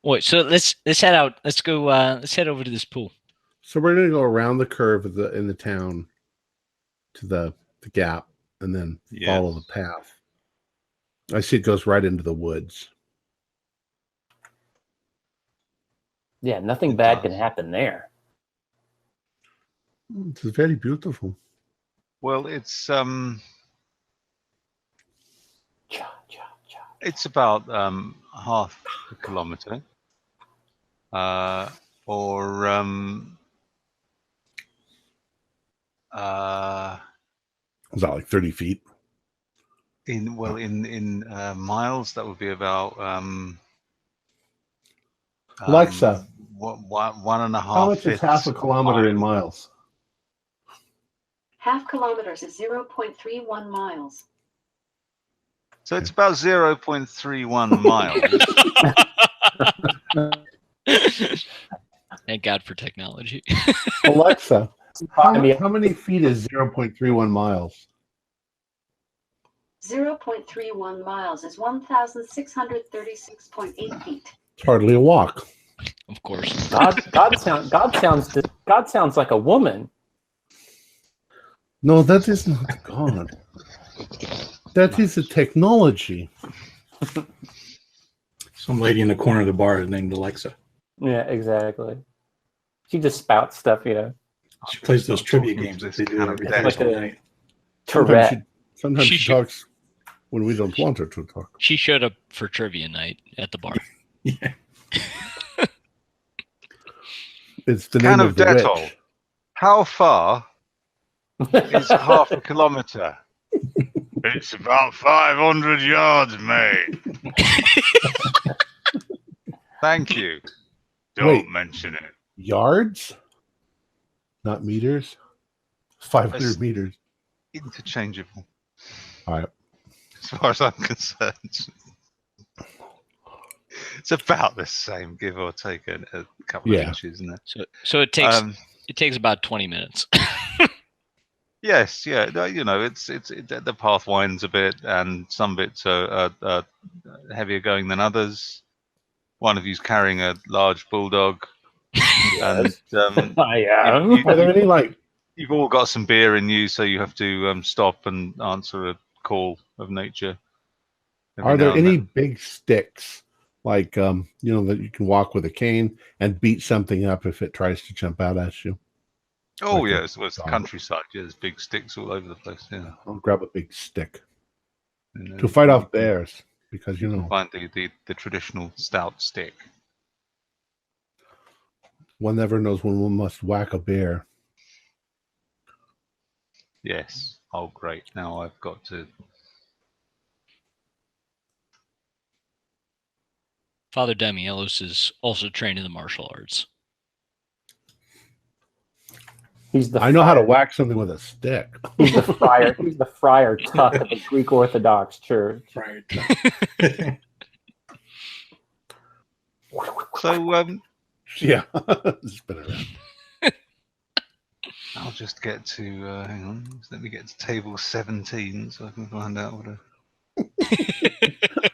Wait, so let's head out. Let's go. Let's head over to this pool. so we're going to go around the curve in the town to the gap, and then follow the path. I see it goes right into the woods. Yeah, nothing bad can happen there. It's very beautiful. Well, it's Cha, cha, cha. it's about half a kilometer, or Is that like 30 feet? in miles that would be about Alexa, one and a half. how much is fifths half a kilometer mile. in miles? Half kilometers is 0.31 miles. So it's about 0.31 miles. Thank God for technology. Alexa, I mean, how many feet is 0.31 miles? 0.31 miles is 1,636.8 feet. It's hardly a walk. Of course. God sounds like a woman. No, that is not God. That is a technology. Some lady in the corner of the bar is named Alexa. Yeah, exactly. She just spouts stuff, you know. She plays those trivia Talking games to that they this do kind every of Thursday like a- night. Tourette. Sometimes She she should- talks when we don't want her to talk. She showed up for trivia night at the bar. Yeah. It's the Can name of of the Dettol. witch. How far is half a kilometer? It's about 500 yards, mate. Thank you. Don't Wait. mention it. Yards? Not meters? 500 Yes. meters. Interchangeable. All right. As far as I'm concerned. It's about the same, give or take a couple of Yeah. inches, isn't it? So it takes about 20 minutes. Yes, yeah. You know, it's the path winds a bit, and some bits are heavier going than others. One of you's carrying a large bulldog, and I am. Are there any you've all got some beer in you, so you have to stop and answer a call of nature. every are there now and any then. big sticks that you can walk with a cane and beat something up if it tries to jump out at you? Oh like a yeah, it's the dog? countryside. Yeah, there's big sticks all over the place. Yeah, I'll grab a big stick And, to fight off bears because You can find the traditional stout stick. one never knows when one must whack a bear. Yes. Oh great. Now I've got to. Father Damielos is also trained in the martial arts. He's the I know how to whack something with a stick. He's the friar. He's the friar Tuck of the Greek Orthodox Church. Right. So Yeah, spin it around. I'll just get to, hang on, let me get to table 17 so I can find out what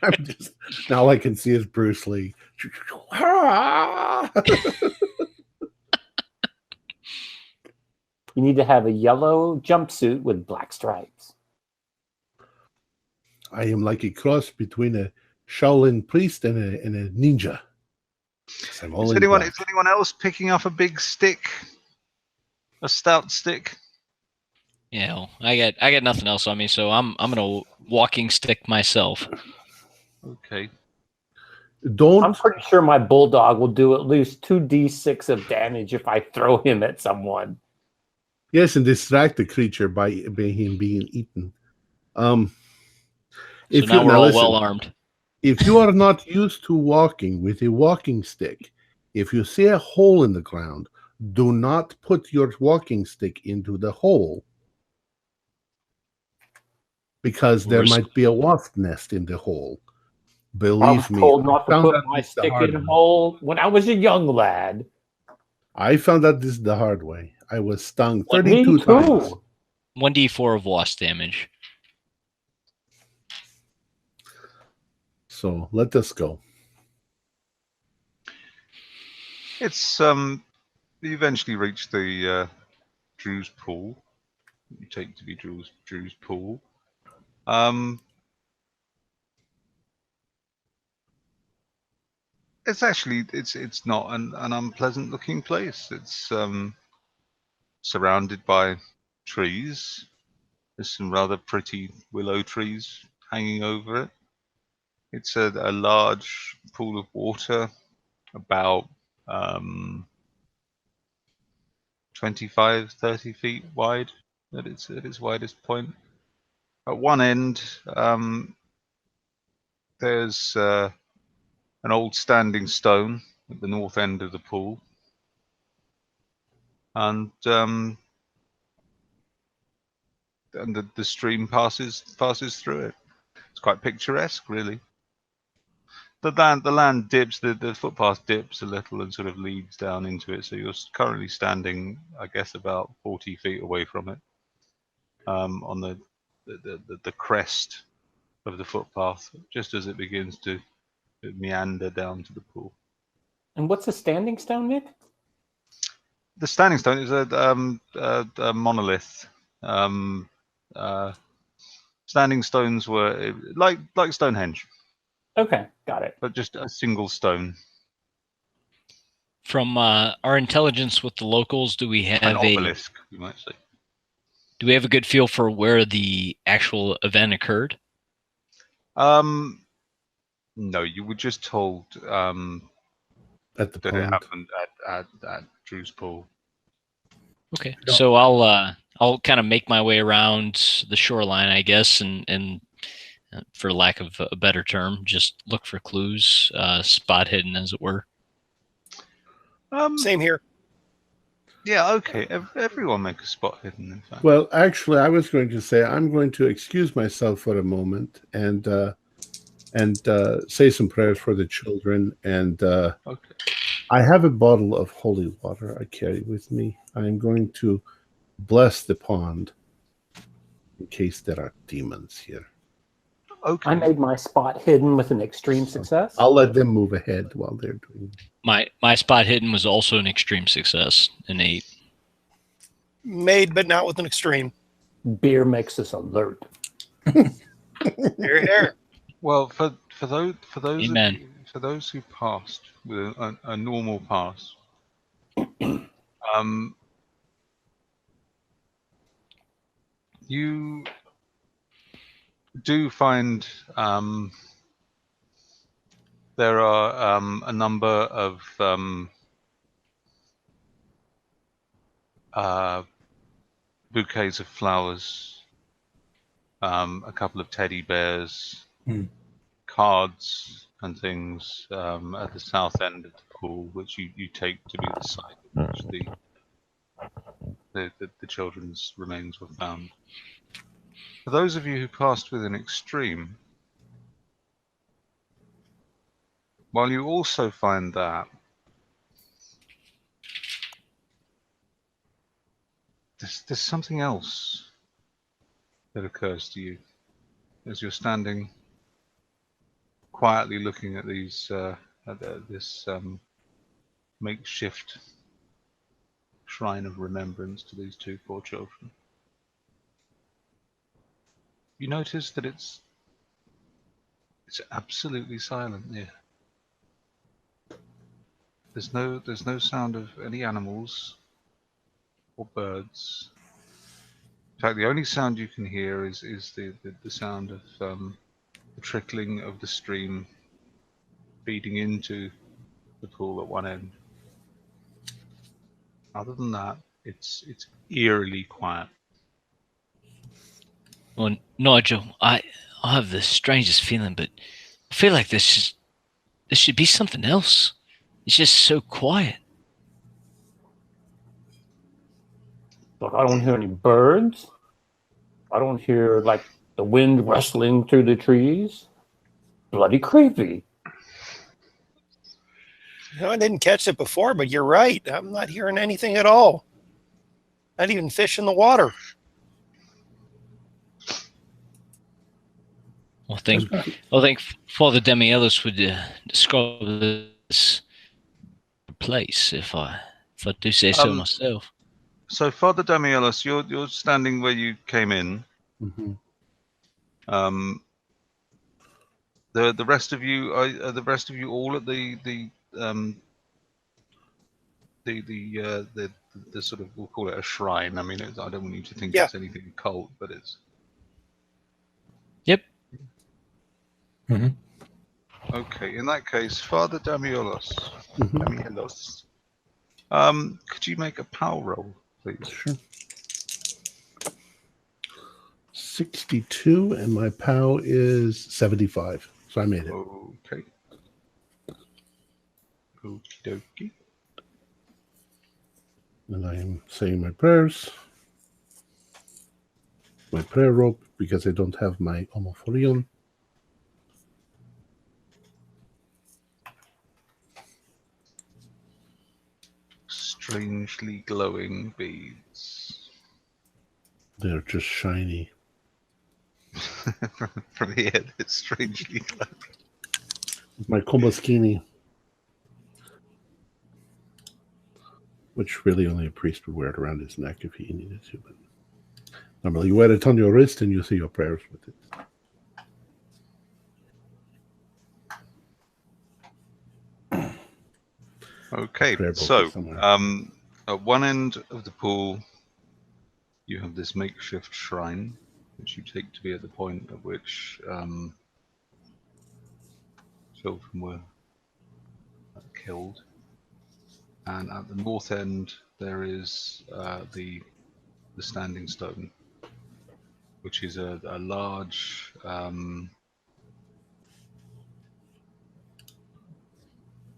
I'm just, now all I can see is Bruce Lee. You need to have a yellow jumpsuit with black stripes. I am like a cross between a Shaolin priest and a ninja. I'm all Is in anyone black. else picking up a big stick? A stout stick? Yeah, well, I got nothing else on me, so I'm gonna walking stick myself. Okay. I'm pretty sure my bulldog will do at least 2d6 of damage if I throw him at someone. Yes, and distract the creature by him being eaten. So now we're all well armed. If you are not used to walking with a walking stick, if you see a hole in the ground, do not put your walking stick into the hole, because there might be a wasp nest in the hole. Believe me, I was told not to put my stick in a hole when I was a young lad. I found out this the hard way. I was stung 32 times. 1d4 of wasp damage. So let us go. It's you eventually reach the Drew's pool. You take to be Drew's pool. It's actually it's not an unpleasant looking place. It's surrounded by trees. There's some rather pretty willow trees hanging over it. It's a large pool of water, about 25, 30 feet wide at its widest point. At one end, there's an old standing stone at the north end of the pool, and the stream passes through it. It's quite picturesque, really. The land dips, the footpath dips a little and sort of leads down into it. So you're currently standing, I guess, about 40 feet away from it, on the crest of the footpath, just as it begins to meander down to the pool. And what's a standing stone, Nick? The standing stone is a monolith. Standing stones were like Stonehenge. Okay, got it. But just a single stone. From our intelligence with the locals, do we have an obelisk, you might say? Do we have a good feel for where the actual event occurred? No, you were just told at the that pond. It happened at Drew's pool. Okay, so I'll kind of make my way around the shoreline, I guess, and for lack of a better term, just look for clues, spot hidden, as it were. Same here. Yeah, okay. Everyone make a spot hidden, in fact. Well, actually, I was going to say I'm going to excuse myself for a moment and say some prayers for the children. And okay. I have a bottle of holy water I carry with me. I'm going to bless the pond in case there are demons here. Okay. I made my spot hidden with an extreme success. I'll let them move ahead while they're doing it. My spot hidden was also an extreme success, an 8. Made, but not with an extreme. Beer makes us alert. Here. Well, for those Amen. For those who passed with a normal pass, you do find there are a number of bouquets of flowers, a couple of teddy bears, cards and things at the south end of the pool, which you take to be the site at which the children's remains were found. For those of you who passed with an extreme, while you also find that, there's something else that occurs to you as you're standing quietly looking at these this makeshift shrine of remembrance to these two poor children. You notice that it's absolutely silent here. There's no sound of any animals or birds. In fact, the only sound you can hear is the sound of the trickling of the stream feeding into the pool at one end. Other than that, it's eerily quiet. Well, Nigel, I have the strangest feeling, but I feel like there should be something else. It's just so quiet. But I don't hear any birds. I don't hear like the wind rustling through the trees. Bloody creepy. I didn't catch it before, but you're right. I'm not hearing anything at all. Not even fish in the water. I think Father Demi-Ellis would describe this place if I do say so myself. So, Father Demi-Ellis, you're standing where you came in. Mm-hmm. The rest of you are the rest of you all at the sort of, we'll call it a shrine. I mean, I don't want you to think it's anything occult, but it's. Yep. Mm-hmm. Okay, in that case, Father Demi-Ellis. Mm-hmm. Demi-Ellis. Could you make a power roll, please? Sure. 62, and my POW is 75. So I made it. Okay. Okie dokie. And I am saying my prayers. My prayer rope, because I don't have my Omoforion. Strangely glowing beads. They're just shiny. From here, it's strangely glowing. My Koboskini, which really only a priest would wear it around his neck if he needed to. But normally you wear it on your wrist and you say your prayers with it. Okay, so at one end of the pool, you have this makeshift shrine, which you take to be at the point at which children were killed. And at the north end, there is the standing stone, which is a large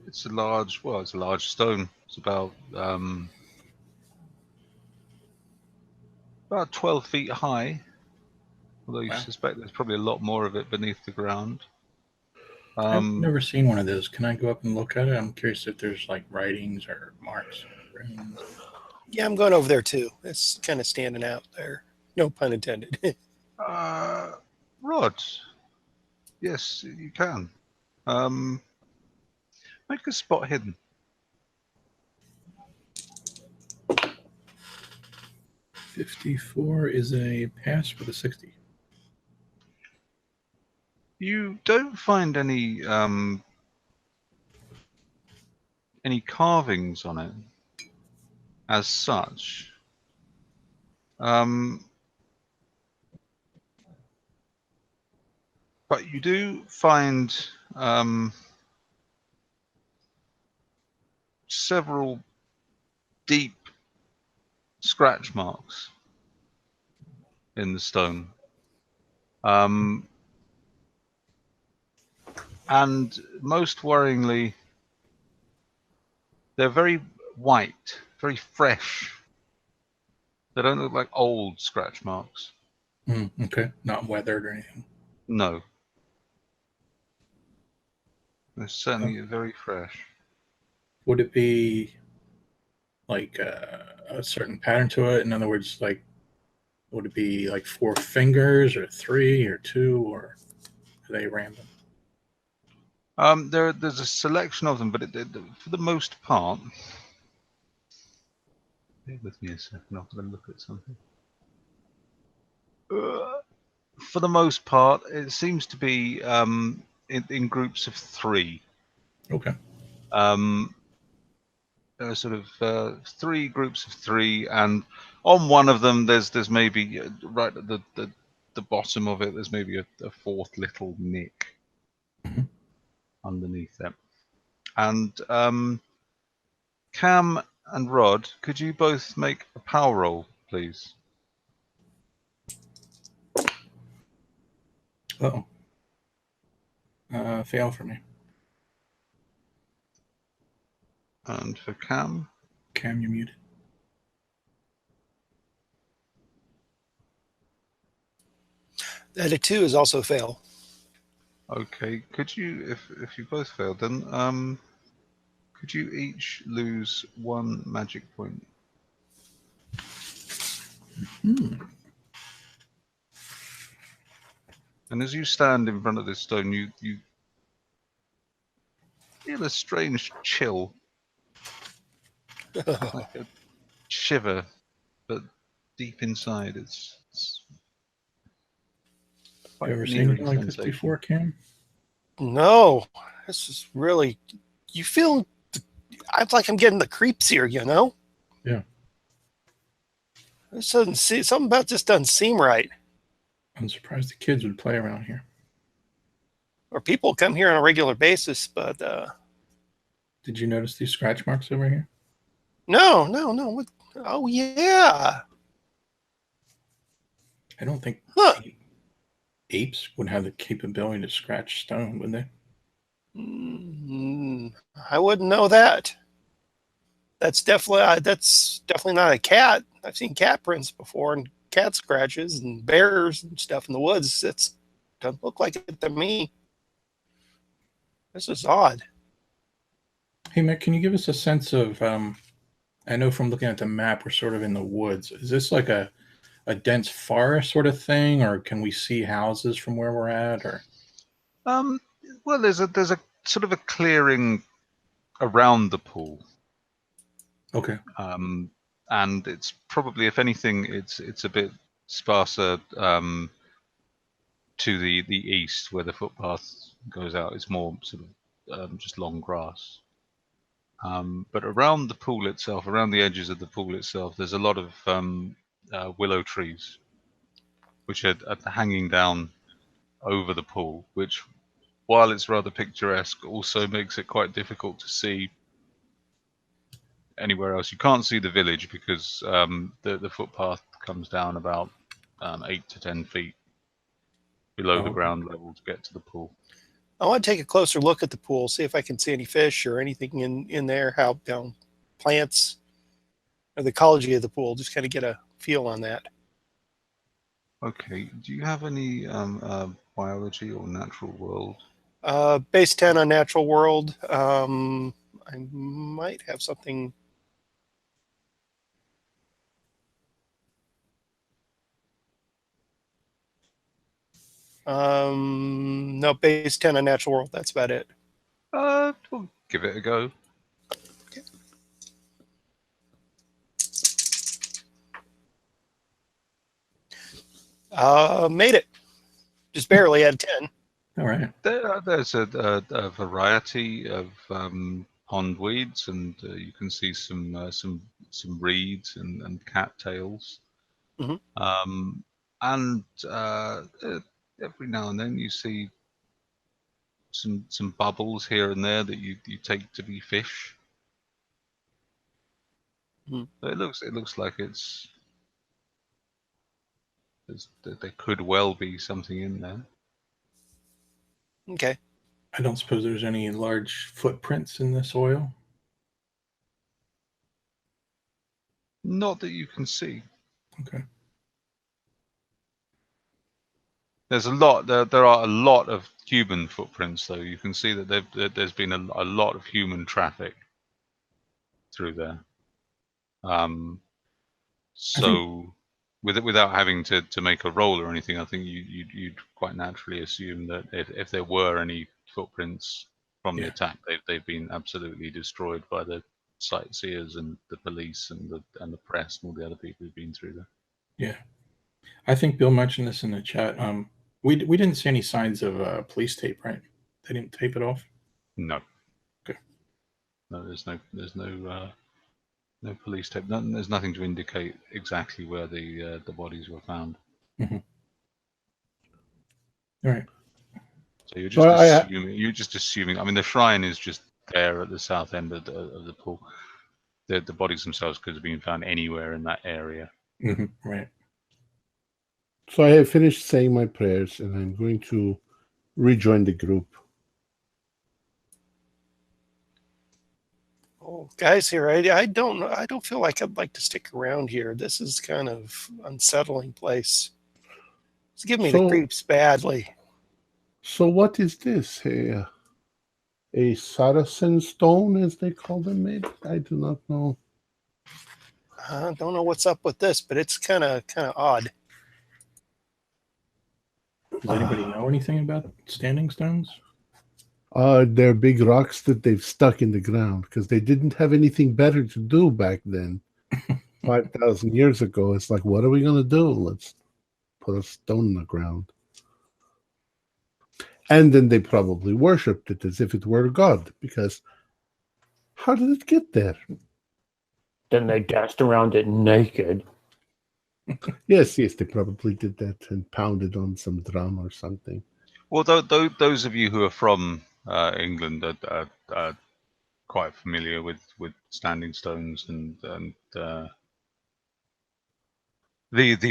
it's a large stone. It's about 12 feet high, although you suspect there's probably a lot more of it beneath the ground. I've never seen one of those. Can I go up and look at it? I'm curious if there's like writings or marks. Yeah, I'm going over there too. It's kind of standing out there. No pun intended. Rod, yes, you can. Make a spot hidden. 54 is a pass with a 60. You don't find any carvings on it as such. But you do find several deep scratch marks in the stone. And most worryingly, they're very white, very fresh. They don't look like old scratch marks. Okay, not weathered or anything. No. They're certainly very fresh. Would it be like a a certain pattern to it? In other words, like, would it be like 4 fingers or 3 or 2, or are they random? There's a selection of them, but for the most part, bear with me a second. I'm going to look at something. For the most part, it seems to be in groups of 3. Okay. There are sort of 3 groups of 3, and on one of them, there's maybe right at the bottom of it, there's maybe a 4th little nick underneath it. And Cam and Rod, could you both make a power roll, please? Uh-oh. Fail for me. And for Cam? Cam, you're muted. That a 2 is also a fail. Okay, could you, if you both failed, then could you each lose 1 magic point? And as you stand in front of this stone, you feel a strange chill, like a shiver, but deep inside, it's quite You ever an seen anything eerie like this sensation. before, Cam? No, this is really. You feel. I'm like I'm getting the creeps here. You know. Yeah. This doesn't see something about this doesn't seem right. I'm surprised the kids would play around here. Or people come here on a regular basis, but Did you notice these scratch marks over here? no. What? Oh yeah. I don't think apes would have the capability to scratch stone, would they? I wouldn't know that. That's definitely not a cat. I've seen cat prints before and cat scratches and bears and stuff in the woods. It doesn't look like it to me. This is odd. Hey, Matt, can you give us a sense of, I know from looking at the map, we're sort of in the woods. Is this like a dense forest sort of thing, or can we see houses from where we're at? Or Well, there's a sort of a clearing around the pool. okay, And it's probably, if anything, it's a bit sparser to the east, where the footpath goes out. It's more sort of just long grass. But around the pool itself, around the edges of the pool itself, there's a lot of willow trees, which are hanging down over the pool, which, while it's rather picturesque, also makes it quite difficult to see anywhere else. You can't see the village because the footpath comes down about 8 to 10 feet below the ground level to get to the pool. I want to take a closer look at the pool, see if I can see any fish or anything in there, how plants, or the ecology of the pool, just kind of get a feel on that. Okay, do you have any biology or natural world? Base 10 on natural world. I might have something. No, base 10 on natural world. That's about it. We'll give it a go. Made it. Just barely at 10. all right. There's a variety of pond weeds, and you can see some reeds and cattails. Mm-hmm. And every now and then you see some bubbles here and there that you take to be fish. Hmm. So it looks like there could well be something in there. Okay. I don't suppose there's any large footprints in the soil. Not that you can see. Okay. There's a lot. There are a lot of human footprints, though. You can see that there's been a lot of human traffic through there. So, without having to make a roll or anything, I think you'd quite naturally assume that if there were any footprints from the attack, they've been absolutely destroyed by the sightseers and the police and the press and all the other people who've been through there. Yeah, I think Bill mentioned this in the chat. We didn't see any signs of police tape, right? They didn't tape it off. No. Okay. No, there's no police tape. There's nothing to indicate exactly where the bodies were found. Mm-hmm. All right. So you're just assuming. I mean, the shrine is just there at the south end of the pool. The bodies themselves could have been found anywhere in that area. Mm-hmm. Right. So I have finished saying my prayers, and I'm going to rejoin the group. Oh, guys, here I don't feel like I'd like to stick around here. This is kind of unsettling place. It's giving me the creeps badly. So what is this? A Saracen stone, as they call them, maybe? I do not know. I don't know what's up with this, but it's kind of odd. Does anybody know anything about standing stones? They're big rocks that they've stuck in the ground because they didn't have anything better to do back then. 5,000 years ago, it's like, what are we going to do? Let's put a stone in the ground. And then they probably worshipped it as if it were a god, because how did it get there? Then they danced around it naked. Yes, they probably did that and pounded on some drum or something. Well, those of you who are from England are quite familiar with standing stones and the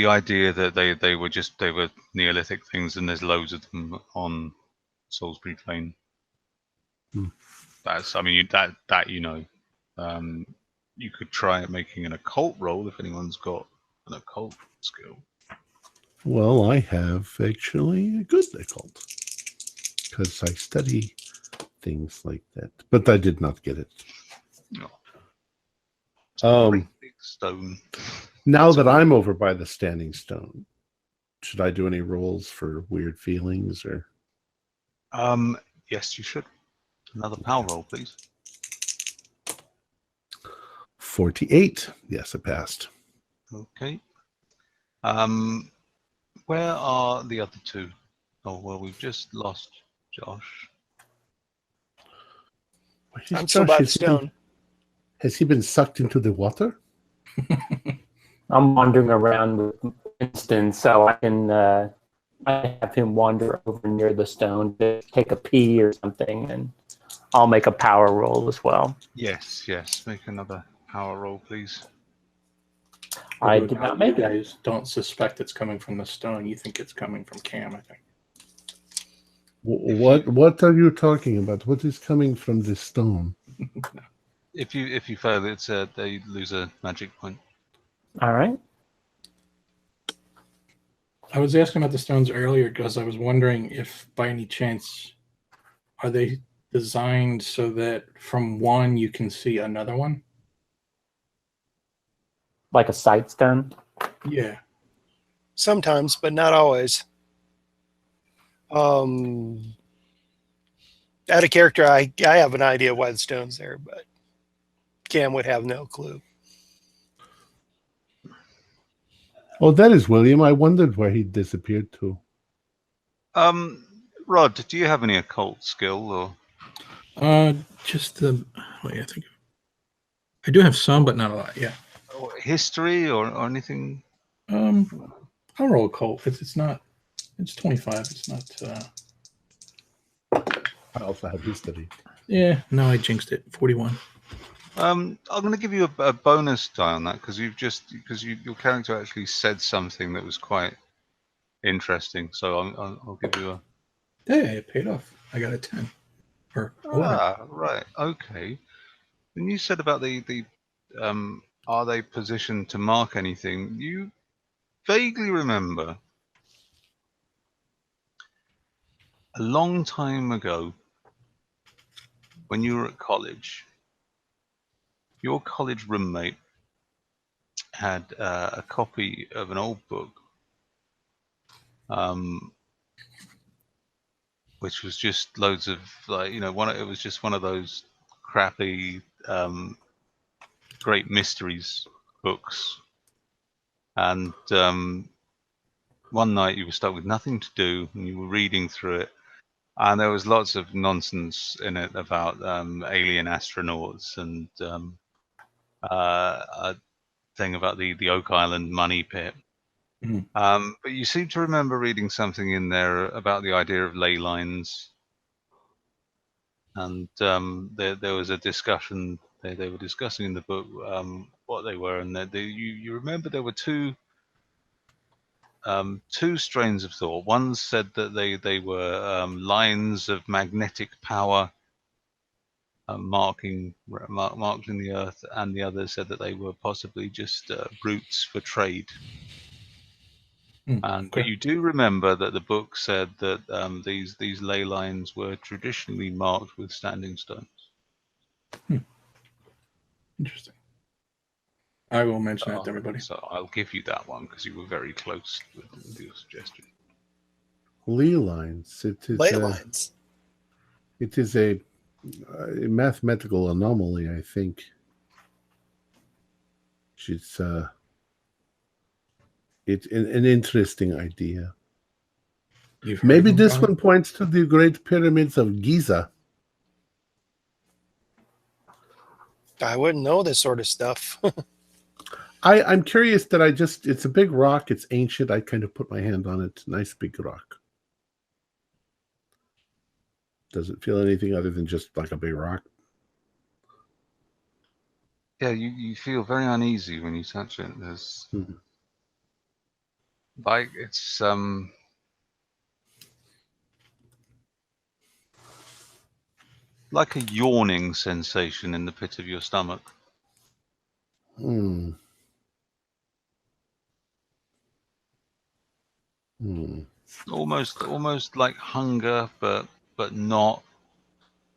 idea that they were Neolithic things, and there's loads of them on Salisbury Plain. That's, I mean, that you know. You could try making an occult roll if anyone's got an occult skill. Well, I have actually a good occult because I study things like that, but I did not get it. No. Big stone. Now that I'm over by the standing stone, should I do any rolls for weird feelings or? Yes, you should. Another power roll, please. 48. Yes, it passed. Okay. Where are the other two? Oh, well, we've just lost Josh. I'm still by the stone. Has he been sucked into the water? I'm wandering around with Winston, so I can I have him wander over near the stone to take a pee or something, and I'll make a power roll as well. Yes. Make another power roll, please. I did not make it. You guys don't suspect it's coming from the stone. You think it's coming from Cam, I think. What are you talking about? What is coming from this stone? If you fail, it's they lose a magic point. All right. I was asking about the stones earlier because I was wondering if, by any chance, are they designed so that from one you can see another one? Like a sight stone? Yeah. Sometimes, but not always. Out of character, I have an idea why the stone's there, but Cam would have no clue. Oh, that is William. I wondered where he disappeared to. Rod, do you have any occult skill or? Just the. Wait, I think I do have some, but not a lot. Yeah. Or history or anything? I'll roll occult. It's not. It's 25. It's not. I also have history. Yeah. No, I jinxed it. 41. I'm going to give you a bonus die on that because your character actually said something that was quite interesting. So I'll give you a. Yeah, it paid off. I got a 10. Or 11. Right. Okay. When you said about the are they positioned to mark anything? You vaguely remember a long time ago when you were at college. Your college roommate had a copy of an old book, which was just loads of like, it was just one of those crappy great mysteries books. And one night you were stuck with nothing to do, and you were reading through it, and there was lots of nonsense in it about alien astronauts and a thing about the Oak Island money pit. Mhm. But you seem to remember reading something in there about the idea of ley lines, and there was a discussion. They were discussing in the book what they were, and you remember there were two strains of thought. One said that they were lines of magnetic power marking the earth, and the other said that they were possibly just routes for trade. But you do remember that the book said that these ley lines were traditionally marked with standing stones. Interesting. I will mention that to everybody. So I'll give you that one because you were very close with your suggestion. Ley lines. Ley lines. It is a mathematical anomaly, I think. It's an interesting idea. Maybe this one points to the Great Pyramids of Giza. I wouldn't know this sort of stuff. I'm curious that it's a big rock, it's ancient, I kind of put my hand on it. Nice big rock. Does it feel anything other than just like a big rock? Yeah, you feel very uneasy when you touch it. There's like it's like a yawning sensation in the pit of your stomach. Almost like hunger, but not.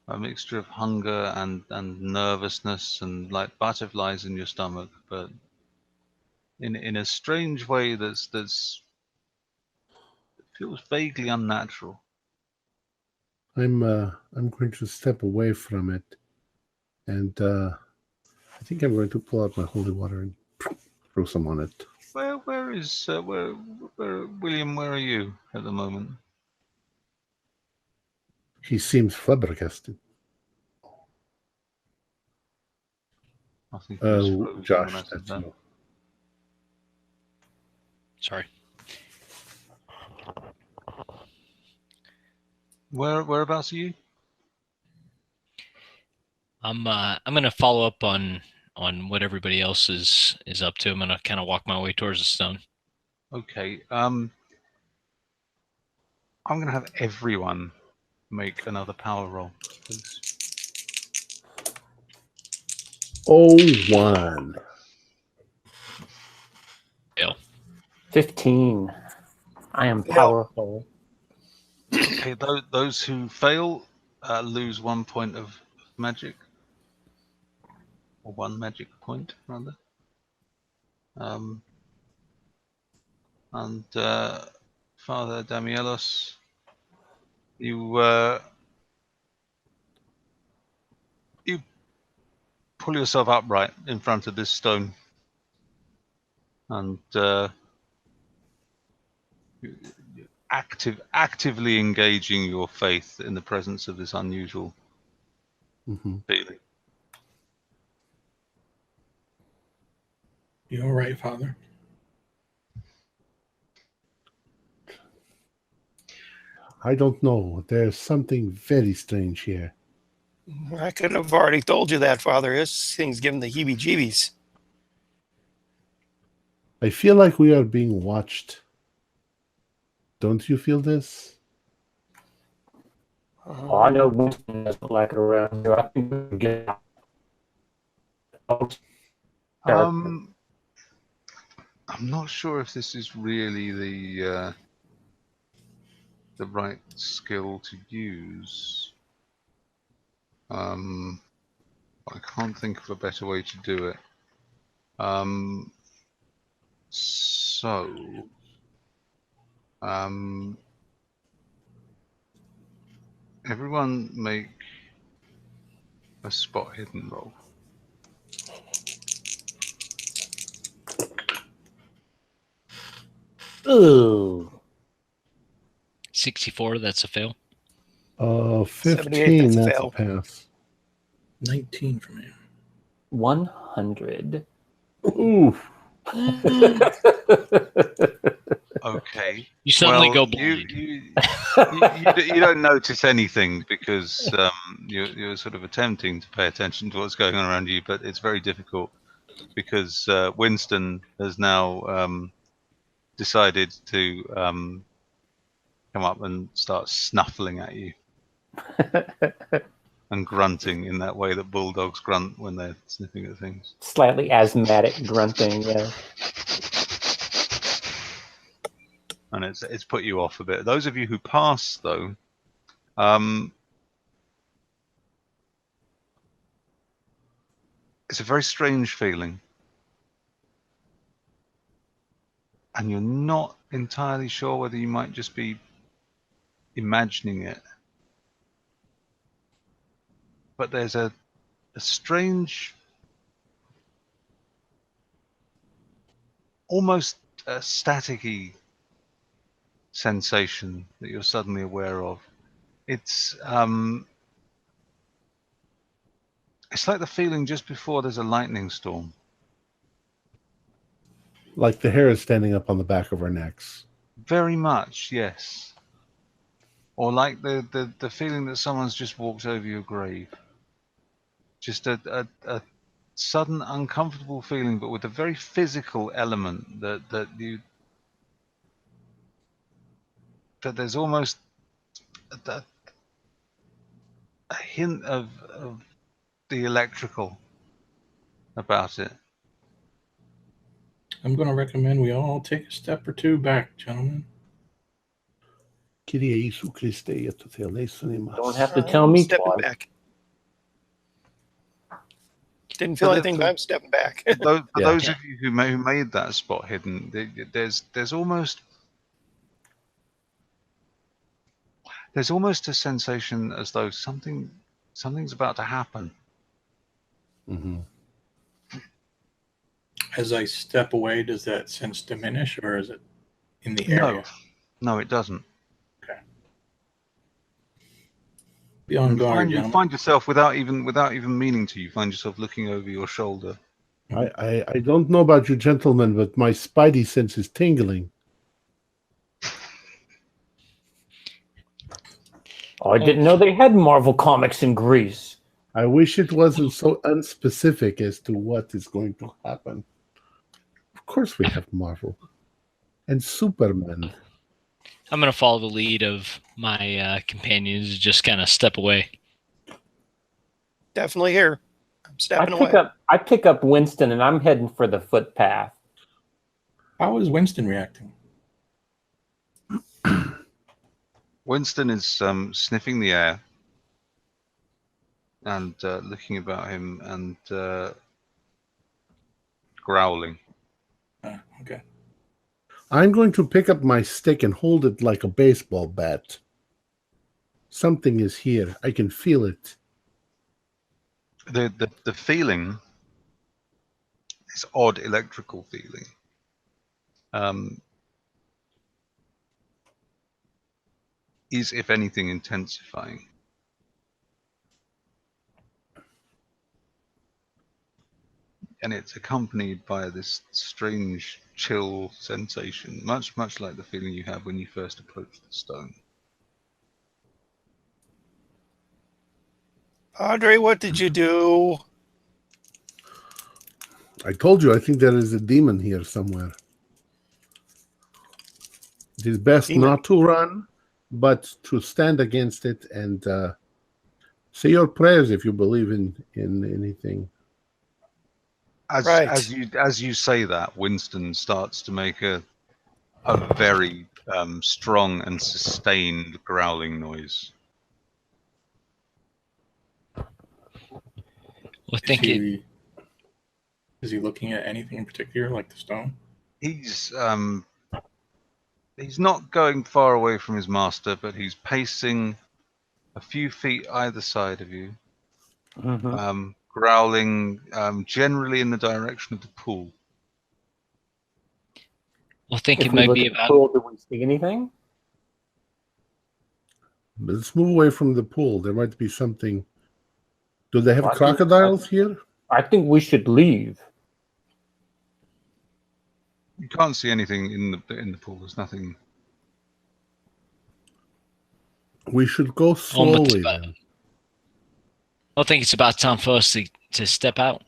A mixture of hunger and nervousness and like butterflies in your stomach, but in a strange way that feels vaguely unnatural. I'm going to step away from it, and I think I'm going to pull out my holy water and throw some on it. Where is William? Where are you at the moment? He seems flabbergasted. I think he was frozen Josh, when I said that's that. you. Sorry. Whereabouts are you? I'm gonna follow up on what everybody else is up to. I'm gonna kind of walk my way towards the stone. Okay. I'm gonna have everyone make another power roll, please. 01. 15. I am powerful. Okay, those who fail lose 1 point of magic, or 1 magic point rather. And Father Damielos, you pull yourself upright in front of this stone, and actively engaging your faith in the presence of this unusual feeling. You all right, Father? I don't know. There's something very strange here. I could have already told you that, Father. This thing's giving the heebie-jeebies. I feel like we are being watched. Don't you feel this? Oh, I know Winston doesn't like it around here. I think we can get out. I'm not sure if this is really the right skill to use. I can't think of a better way to do it. So, everyone make a spot hidden roll. Ooh. 64, that's a fail. 15, that's a that's a fail. pass. 19 for me. 100. Ooh. Okay. You suddenly Well, go blind. you don't notice anything because you're sort of attempting to pay attention to what's going on around you, but it's very difficult because Winston has now decided to come up and start snuffling at you and grunting in that way that bulldogs grunt when they're sniffing at things. Slightly asthmatic grunting, yeah. And it's put you off a bit. Those of you who pass, though, it's a very strange feeling. And you're not entirely sure whether you might just be imagining it. But there's a strange, almost staticky sensation that you're suddenly aware of. It's like the feeling just before there's a lightning storm. Like the hair is standing up on the back of our necks. Very much, yes. Or like the feeling that someone's just walked over your grave. Just a sudden uncomfortable feeling, but with a very physical element that there's almost a hint of the electrical about it. I'm going to recommend we all take a step or two back, gentlemen. Don't have to tell me Stepping twice. back. Didn't feel anything, but I'm stepping back. For Yeah. those of you who made that spot hidden, there's almost a sensation as though something's about to happen. Mm-hmm. As I step away, does that sense diminish, or is it in the area? No, it doesn't. Okay. Be on guard, You gentlemen. find yourself without even meaning to. You find yourself looking over your shoulder. I don't know about you gentlemen, but my spidey sense is tingling. Oh, I didn't know they had Marvel Comics in Greece. I wish it wasn't so unspecific as to what is going to happen. Of course we have Marvel. And Superman. I'm going to follow the lead of my companions and just kind of step away. Definitely here. I'm stepping away. I pick up Winston, and I'm heading for the footpath. How is Winston reacting? Winston is sniffing the air and looking about him and growling. Okay. I'm going to pick up my stick and hold it like a baseball bat. Something is here. I can feel it. The feeling, this odd electrical feeling, is, if anything, intensifying. And it's accompanied by this strange chill sensation, much like the feeling you have when you first approach the stone. Padre, what did you do? I told you, I think there is a demon here somewhere. It is best Demon. not to run, but to stand against it and say your prayers if you believe in anything. As you say that, Winston starts to make a very strong and sustained growling noise. Well, I think Is he looking at anything in particular, like the stone? He's not going far away from his master, but he's pacing a few feet either side of you, growling generally in the direction of the pool. I think If it we may look be at the about. pool, do we see anything? Let's move away from the pool. There might be something. Do they have Well, crocodiles here? I think we should leave. You can't see anything in the pool. There's nothing. We should go slowly then. I think it's about time for us to step out.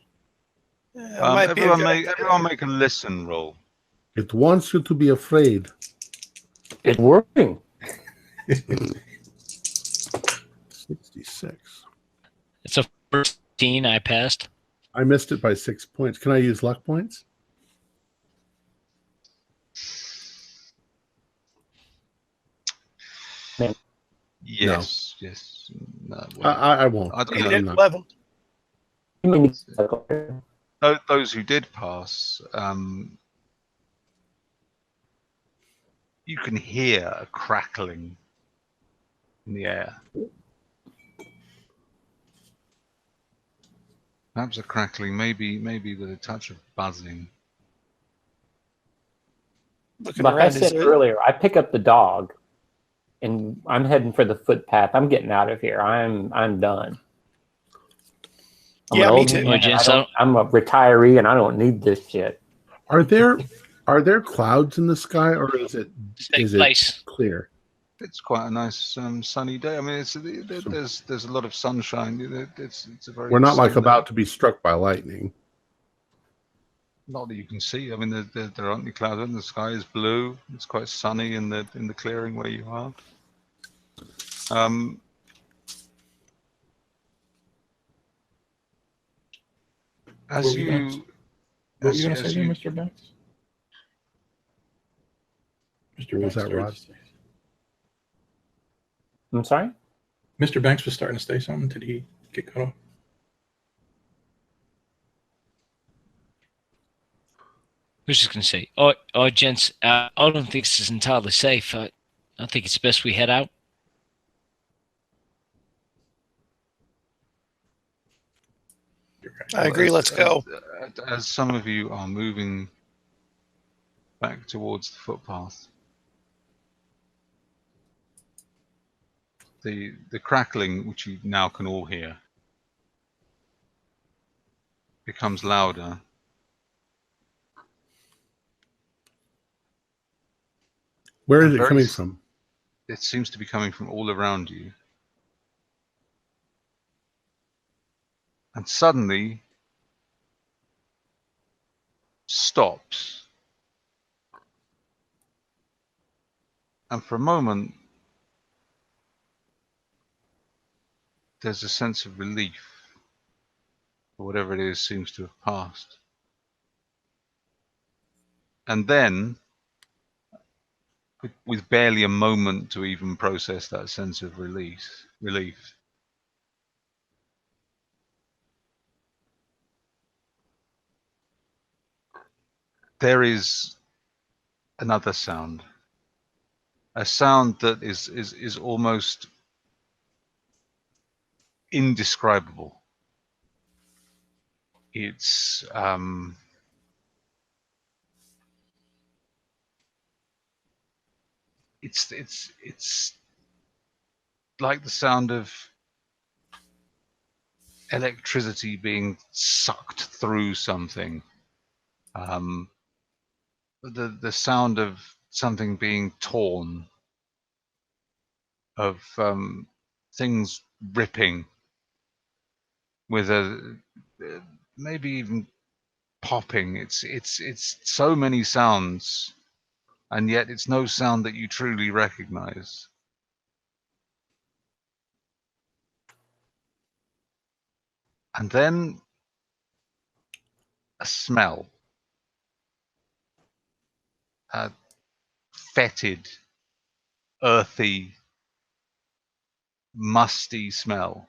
Everyone make a listen roll. It wants you to be afraid. It's working. 66. It's a 14. I passed. I missed it by 6 points. Can I use luck points? Yes, yes. No, I won't. I don't You know. did 11. Those who did pass, you can hear a crackling in the air. Perhaps a crackling, maybe with a touch of buzzing. Looking Like I around, said earlier, I pick up the dog, and I'm heading for the footpath. I'm getting out of here. I'm done. I'm Yeah, an me old too. man. Well, I'm a retiree, and I don't need this shit. Are there clouds in the sky, or is it clear? It's quite a nice sunny day. I mean, there's a lot of sunshine. It's a very. We're not like sunny about day. to be struck by lightning. Not that you can see. I mean, there aren't any clouds. The sky is blue. It's quite sunny in the clearing where you are. As What were you, What were you going as to say, you- Mr. Banks? Mr. What was Banks that, started Rod? to say- I'm sorry? Mr. Banks was starting to say something. Did he get cut off? I was just going to say, gents, I don't think this is entirely safe. I think it's best we head out. I agree. Let's go. As some of you are moving back towards the footpath, the crackling, which you now can all hear, becomes louder. Where is And it very coming s- from? It seems to be coming from all around you. And suddenly stops. And for a moment, there's a sense of relief. Whatever it is seems to have passed. And then, with barely a moment to even process that sense of relief, there is another sound. A sound that is almost indescribable. It's like the sound of electricity being sucked through something. The sound of something being torn, of things ripping, with a maybe even popping. It's so many sounds, and yet it's no sound that you truly recognize. And then a smell, a fetid, earthy, musty smell,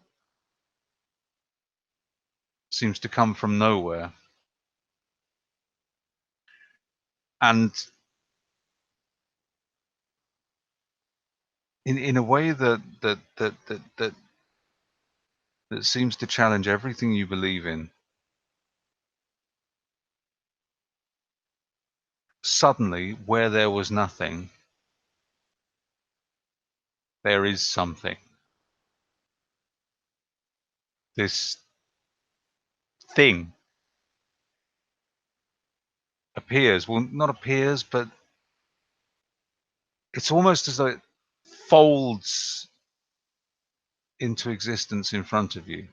seems to come from nowhere. And in a way that seems to challenge everything you believe in, suddenly, where there was nothing, there is something. This thing appears, well, not appears, but it's almost as though it folds into existence in front of you.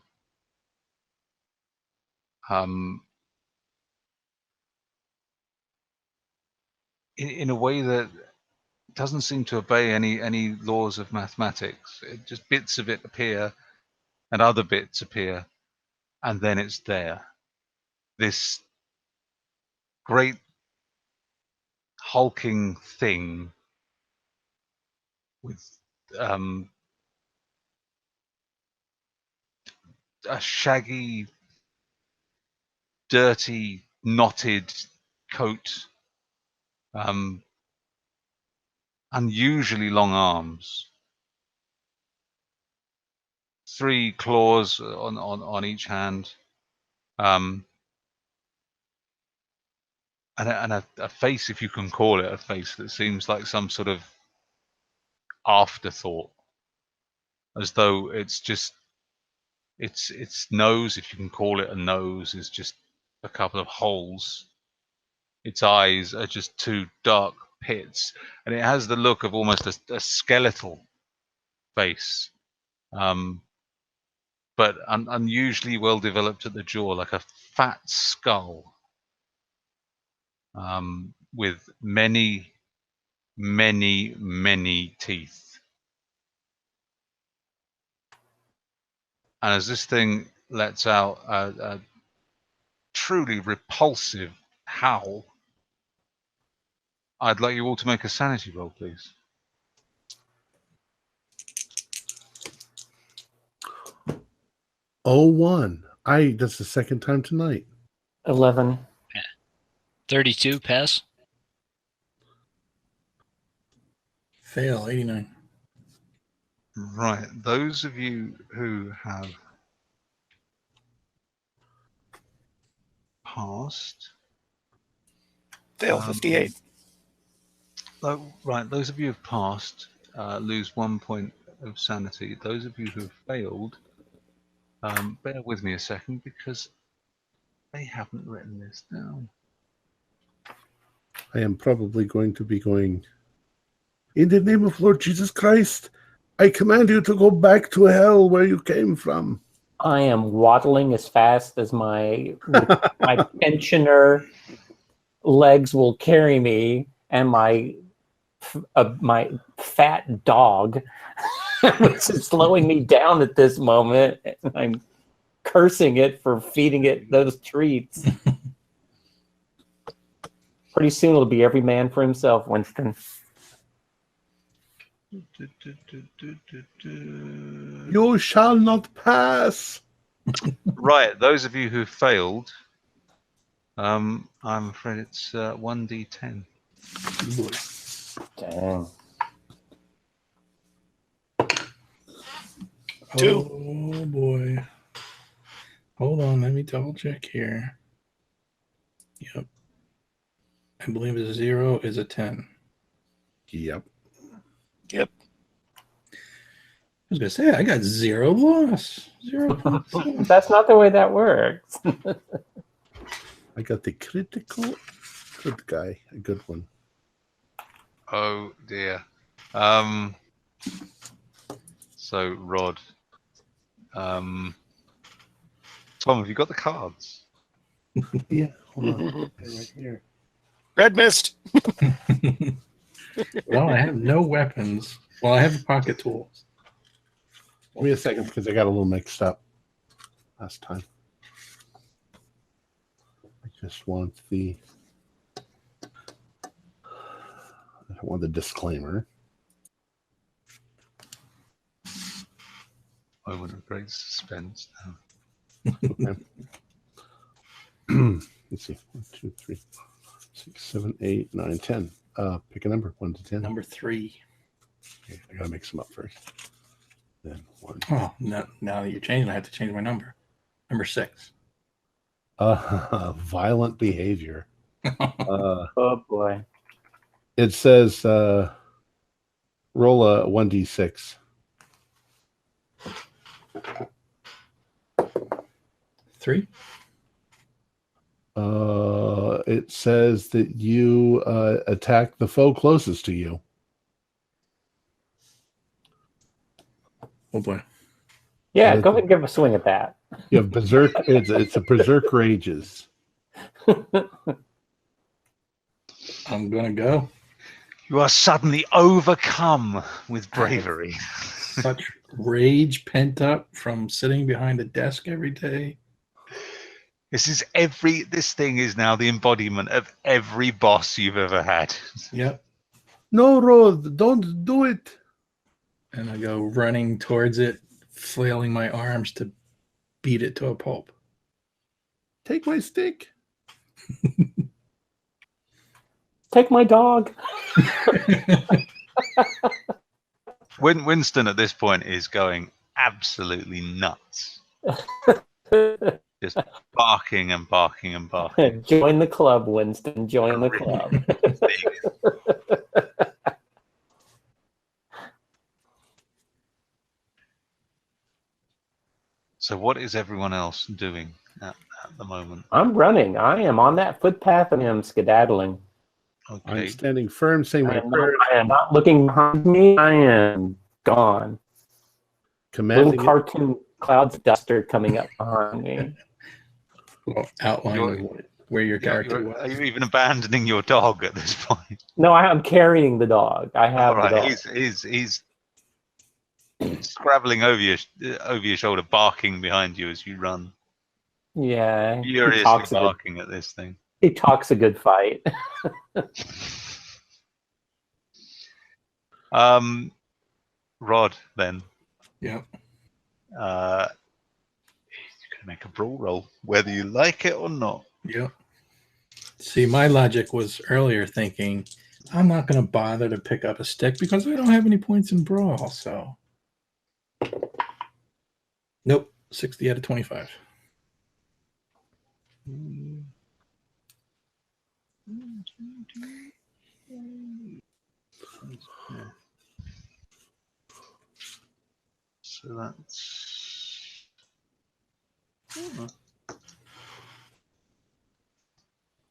In a way that doesn't seem to obey any laws of mathematics. It just bits of it appear, and other bits appear, and then it's there. This great hulking thing with a shaggy, dirty, knotted coat, unusually long arms, 3 claws on each hand, and a face, if you can call it a face, that seems like some sort of afterthought, as though it's just its nose, if you can call it a nose, is just a couple of holes. Its eyes are just 2 dark pits, and it has the look of almost a skeletal face, but unusually well developed at the jaw, like a fat skull, with many teeth. And as this thing lets out a truly repulsive howl, I'd like you all to make a sanity roll, please. 01. That's the second time tonight. 11. 32, pass. Fail, 89. Right, those of you who have passed. Fail, 58. Right, those of you who have passed lose 1 point of sanity. Those of you who have failed, bear with me a second, because they haven't written this down. I am probably going to be going, in the name of Lord Jesus Christ, I command you to go back to hell where you came from. I am waddling as fast as my pensioner legs will carry me, and my fat dog, which is slowing me down at this moment. I'm cursing it for feeding it those treats. Pretty soon it'll be every man for himself, Winston. You shall not pass. Right, those of you who failed, I'm afraid it's 1d10. Dang. 2. Oh boy. Hold on, let me double check here. Yep. I believe a 0 is a 10. Yep. Yep. I was gonna say I got 0 loss. 0. That's not the way that works. I got the critical. Good guy. A good one. Oh dear. So Rod, Tom, have you got the cards? Yeah. Hold on. They're right here. Red mist. Well, I have no weapons. Well, I have pocket tools. Give me a second because I got a little mixed up last time. I just want the. I want the disclaimer. I would have great suspense now. Okay. Let's see. 1, 2, 3. 6, 7, 8, 9, 10. Pick a number, 1 to 10. Number 3. Okay, I gotta make some up first. Then 1. Oh, no, now that you're changing, I have to change my number. Number 6. Violent behavior. Oh boy. It says roll a 1d6. 3. It says that you attack the foe closest to you. Oh boy. Yeah, go ahead and give a swing at that. You have berserk. It's a berserk rages. I'm gonna go. You are suddenly overcome with bravery. Such rage pent up from sitting behind a desk every day. This thing is now the embodiment of every boss you've ever had. Yep. No, Rod, don't do it. And I go running towards it, flailing my arms to beat it to a pulp. Take my stick. Take my dog. Winston at this point is going absolutely nuts. Just barking and barking and barking. Join the club, Winston. Join the club. So what is everyone else doing at the moment? I'm running. I am on that footpath and I'm skedaddling. I'm Okay. standing firm, saying my prayers, I am not looking behind me. I am gone. commanding Little cartoon clouds duster coming up behind me. Well, outlining where your character was. Are you even abandoning your dog at this point? No, I am carrying the dog. I have All the right, dog. he's scrabbling over your shoulder, barking behind you as you run. Yeah, Furiously barking at this thing. he talks a good fight. Rod, then. Yep. He's going to make a brawl roll, whether you like it or not. Yep. See, my logic was earlier thinking, I'm not going to bother to pick up a stick because I don't have any points in Brawl, so. Nope. 60 out of 25. So that's...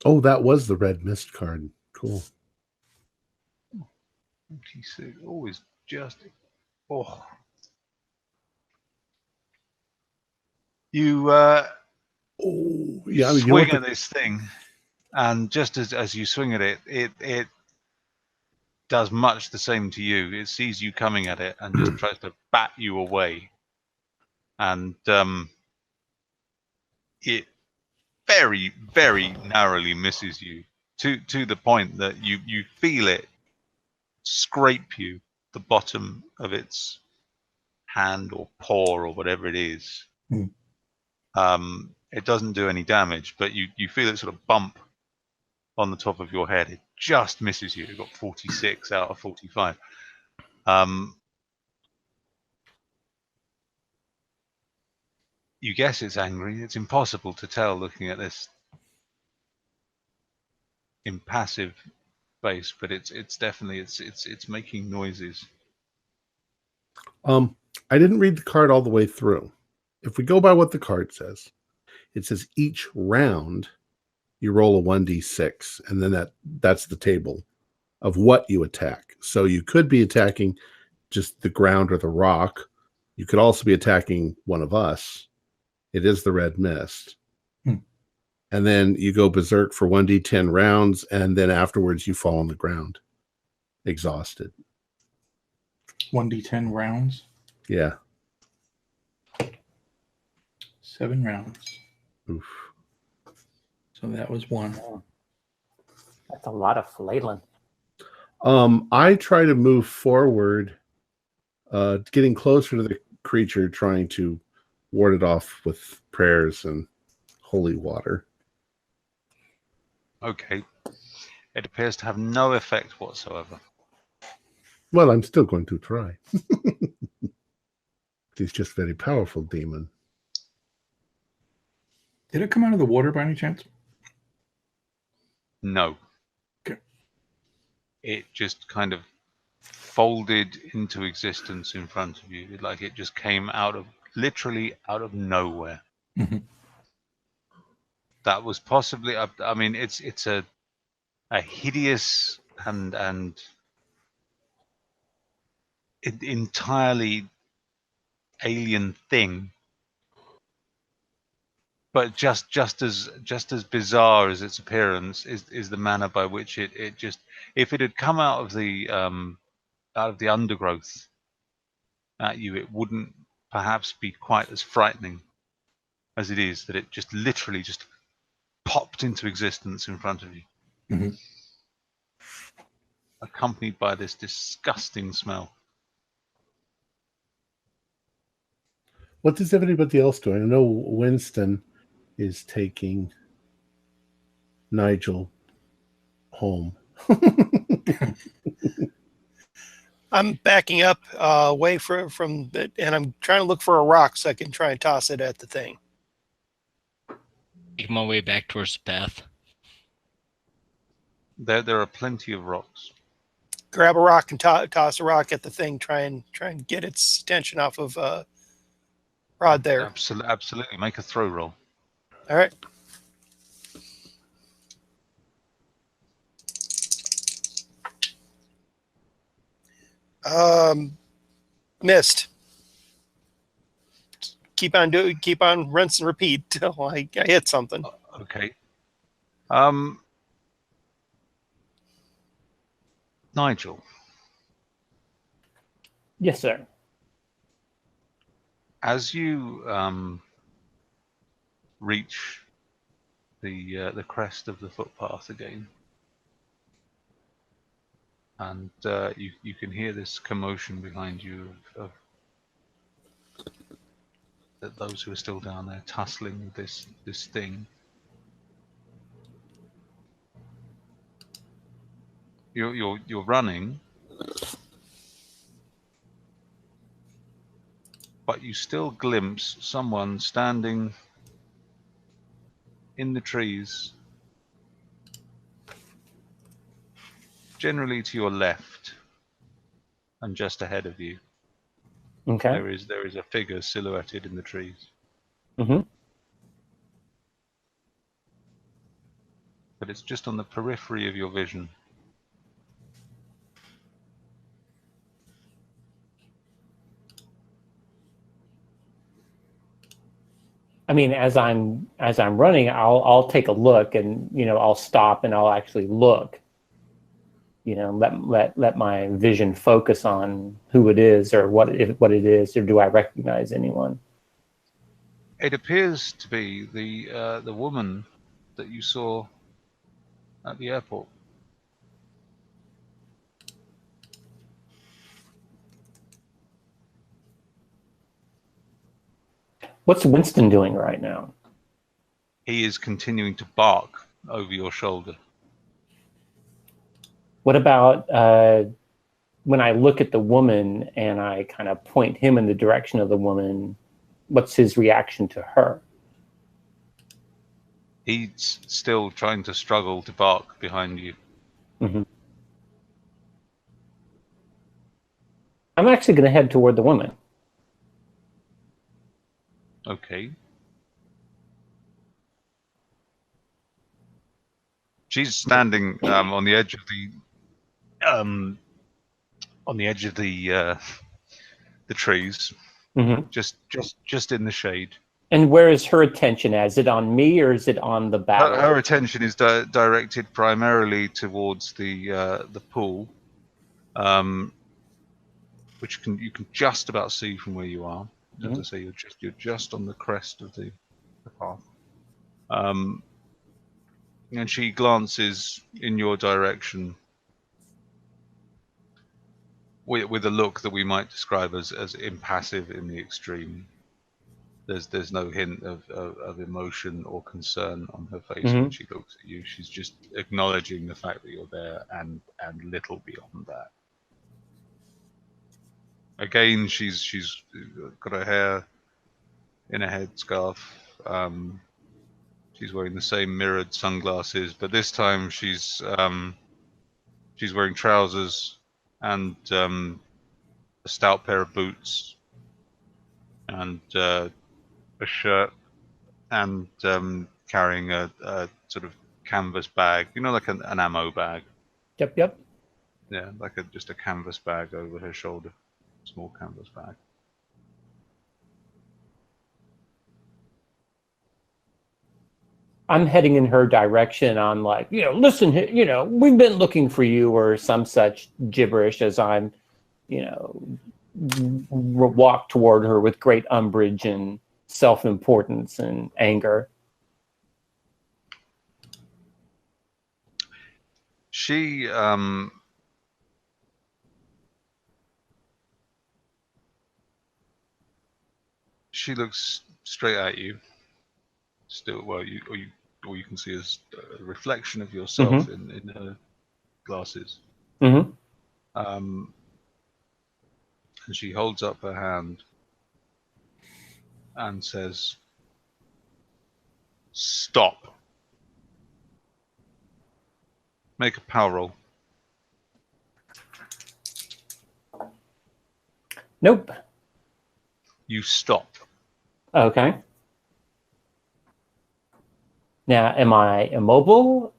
Oh, that was the red mist card. Cool. 26. Always just... Oh. You Yeah, I mean, swing at this thing, and just as you swing at it, it does much the same to you. It sees you coming at it and just tries to bat you away. And it very, very narrowly misses you to the point that you feel it scrape you, the bottom of its hand or paw or whatever it is. It doesn't do any damage, but you feel it sort of bump on the top of your head. It just misses you. You've got 46 out of 45. You guess it's angry. It's impossible to tell looking at this impassive face, but it's definitely it's making noises. I didn't read the card all the way through. If we go by what the card says, it says each round you roll a 1d6, and then that's the table of what you attack. So you could be attacking just the ground or the rock. You could also be attacking one of us. It is the red mist. And then you go berserk for 1d10 rounds, and then afterwards you fall on the ground, exhausted. 1d10 rounds. Yeah. 7 rounds. Oof. So that was 1. That's a lot of flailing. I try to move forward, getting closer to the creature, trying to ward it off with prayers and holy water. Okay. It appears to have no effect whatsoever. Well, I'm still going to try. He's just very powerful demon. Did it come out of the water by any chance? No. Okay. It just kind of folded into existence in front of you, like it just came literally out of nowhere. Mm-hmm. That was possibly, I mean, it's a hideous and entirely alien thing, but just as bizarre as its appearance is the manner by which it just, if it had come out of the undergrowth at you, it wouldn't perhaps be quite as frightening as it is that it just literally just popped into existence in front of you, Mm-hmm. accompanied by this disgusting smell. What is everybody else doing? I know Winston is taking Nigel home. I'm backing up away from it, and I'm trying to look for a rock so I can try and toss it at the thing. Make my way back towards the path. There are plenty of rocks. Grab a rock and toss a rock at the thing. Try and get its attention off of Rod there. Absolutely. Make a throw roll. All right. Missed. Keep on rinse and repeat till I hit something. Okay. Nigel, Yes, sir. as you reach the crest of the footpath again, and you can hear this commotion behind you of that those who are still down there tussling with this thing. You're running, but you still glimpse someone standing in the trees, generally to your left and just ahead of you. Okay. There is a figure silhouetted in the trees. Mm-hmm. But it's just on the periphery of your vision. I mean, as I'm running, I'll take a look, and I'll stop and I'll actually look. Let my vision focus on who it is or what it is, or do I recognize anyone? It appears to be the woman that you saw at the airport. What's Winston doing right now? He is continuing to bark over your shoulder. What about when I look at the woman and I kind of point him in the direction of the woman? What's his reaction to her? He's still trying to struggle to bark behind you. Mm-hmm. I'm actually going to head toward the woman. Okay. She's standing on the edge of the trees, Mm-hmm. just in the shade. And where is her attention at? Is it on me or is it on the battle? Her attention is directed primarily towards the pool, which you can just about see from where you are. As I say, you're just on the crest of the path. And she glances in your direction with a look that we might describe as impassive in the extreme. There's no hint of emotion or concern on her face Mhm. when she looks at you. She's just acknowledging the fact that you're there and little beyond that. Again, she's got her hair in a headscarf. She's wearing the same mirrored sunglasses, but this time she's wearing trousers and a stout pair of boots and a shirt and carrying a sort of canvas bag, like an ammo bag. Yep. Yeah, like just a canvas bag over her shoulder, small canvas bag. I'm heading in her direction. I'm like, listen, we've been looking for you, or some such gibberish, as I'm, walk toward her with great umbrage and self-importance and anger. She looks straight at you. Still, well, all you can see is a reflection of yourself in her glasses. Mm-hmm. And she holds up her hand and says, "Stop. Make a power roll." Nope. You stop. Okay. Now, am I immobile?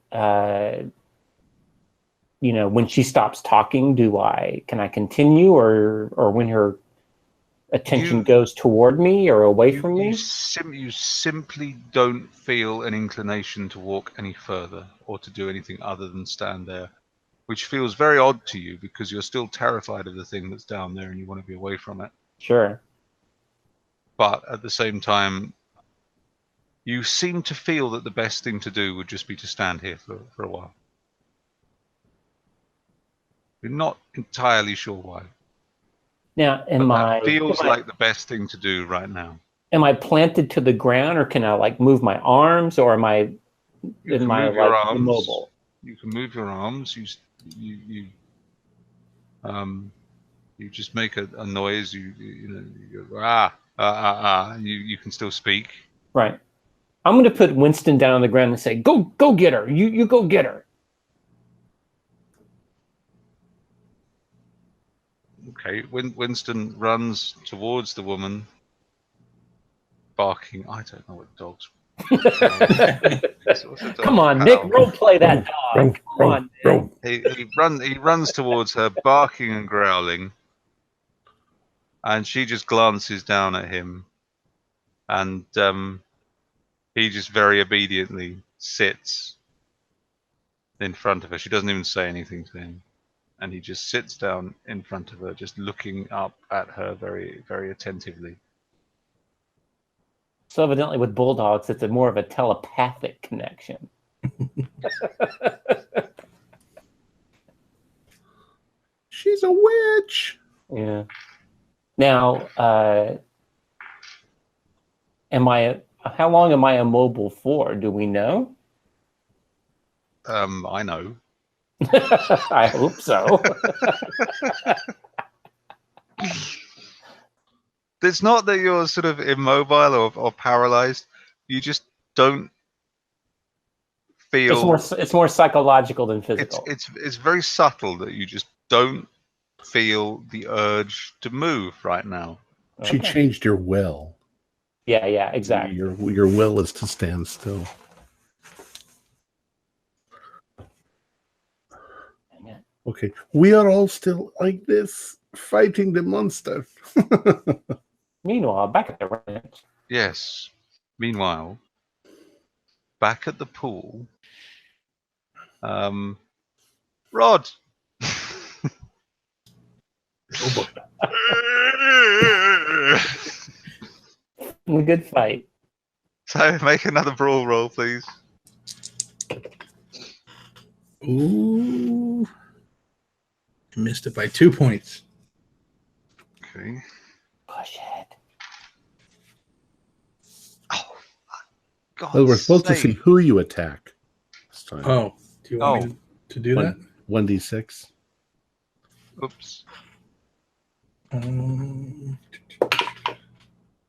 When she stops talking, can I continue, or when her attention goes toward me or away from me? You simply don't feel an inclination to walk any further or to do anything other than stand there, which feels very odd to you because you're still terrified of the thing that's down there and you want to be away from it. Sure. But at the same time, you seem to feel that the best thing to do would just be to stand here for a while. You're not entirely sure why. Now, feels like the best thing to do right now. Am I planted to the ground, or can I move my arms, or am I immobile? You can move your arms. You just make a noise. You go, you can still speak. Right. I'm going to put Winston down on the ground and say, "Go get her. You go get her." Okay. Winston runs towards the woman, barking. I don't know what dogs. Come on, Nick. Role play that dog. Come on. He runs towards her, barking and growling, and she just glances down at him, and he just very obediently sits in front of her. She doesn't even say anything to him, and he just sits down in front of her, just looking up at her very, very attentively. So evidently with bulldogs, it's more of a telepathic connection. She's a witch. Yeah. Now, how long am I immobile for? Do we know? I know. I hope so. It's not that you're sort of immobile or paralyzed. You just don't feel. It's more psychological than physical. It's very subtle that you just don't feel the urge to move right now. She changed your will. Yeah, exactly. Your will is to stand still. Okay, we are all still like this, fighting the monster. Meanwhile, back at the ranch. Yes. Meanwhile, back at the pool, Rod. A good fight. So make another brawl roll, please. Ooh. Missed it by 2 points. Okay. Push it. Well, we're supposed to see who you attack this time. Oh, do you want me to do that? 1d6. Oops.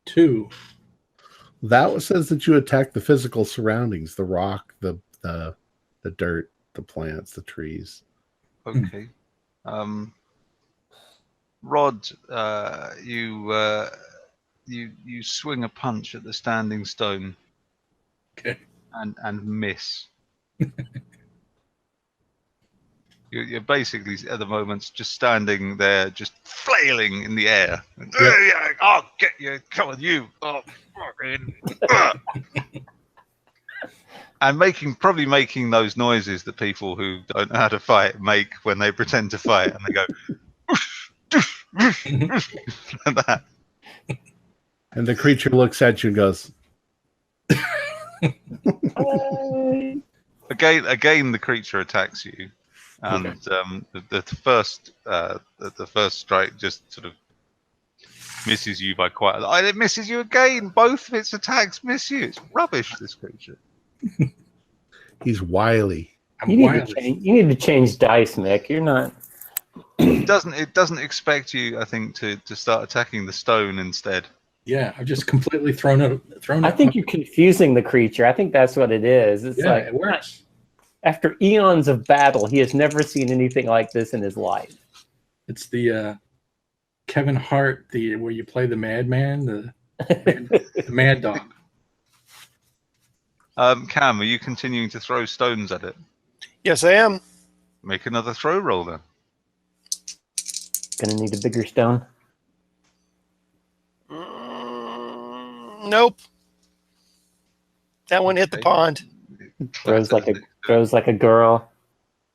2. That says that you attack the physical surroundings, the rock, the dirt, the plants, the trees. Okay. Rod, you swing a punch at the standing stone. Okay. And miss. You're basically at the moment just standing there, just flailing in the air. Yeah. I'll get you. Come on, you. Oh, fucking. And probably making those noises that people who don't know how to fight make when they pretend to fight, and they go like that. And the creature looks at you and goes. Again, the creature attacks you, and the first strike just sort of misses you by quite a lot. And it misses you again. Both of its attacks miss you. It's rubbish, this creature. He's wily. You need to change dice, Mick. You're not. It doesn't expect you, I think, to start attacking the stone instead. Yeah, I've just completely thrown it. I think you're confusing the creature. I think that's what it is. It's like it works. After eons of battle, he has never seen anything like this in his life. It's the Kevin Hart, where you play the madman, the mad dog. Cam, are you continuing to throw stones at it? Yes, I am. Make another throw roll then. Gonna need a bigger stone. Nope. That one hit the pond. Throws like a girl.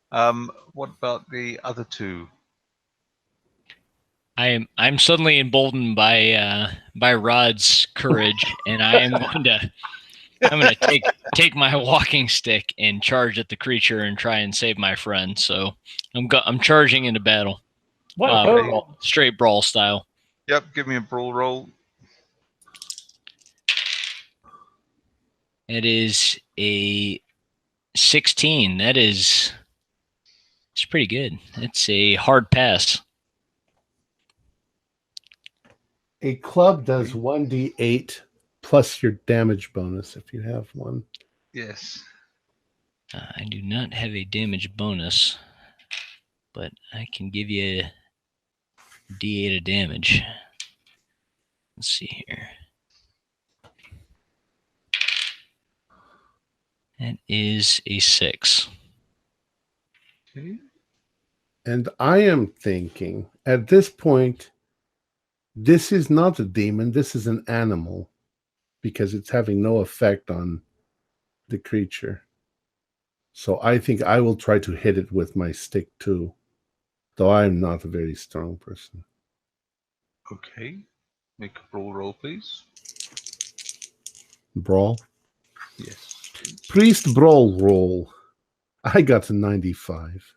What about the other two? I'm suddenly emboldened by Rod's courage, and I'm gonna take my walking stick and charge at the creature and try and save my friend. So I'm charging into battle. Straight brawl style. Yep, give me a brawl roll. It is a 16. It's pretty good. It's a hard pass. A club does 1d8 plus your damage bonus if you have one. Yes. I do not have a damage bonus, but I can give you a d8 of damage. Let's see here. That is a 6. Okay. And I am thinking, at this point, this is not a demon, this is an animal, because it's having no effect on the creature. So I think I will try to hit it with my stick too, though I'm not a very strong person. Okay. Make a brawl roll, please. Brawl? Yes. Priest brawl roll. I got a 95.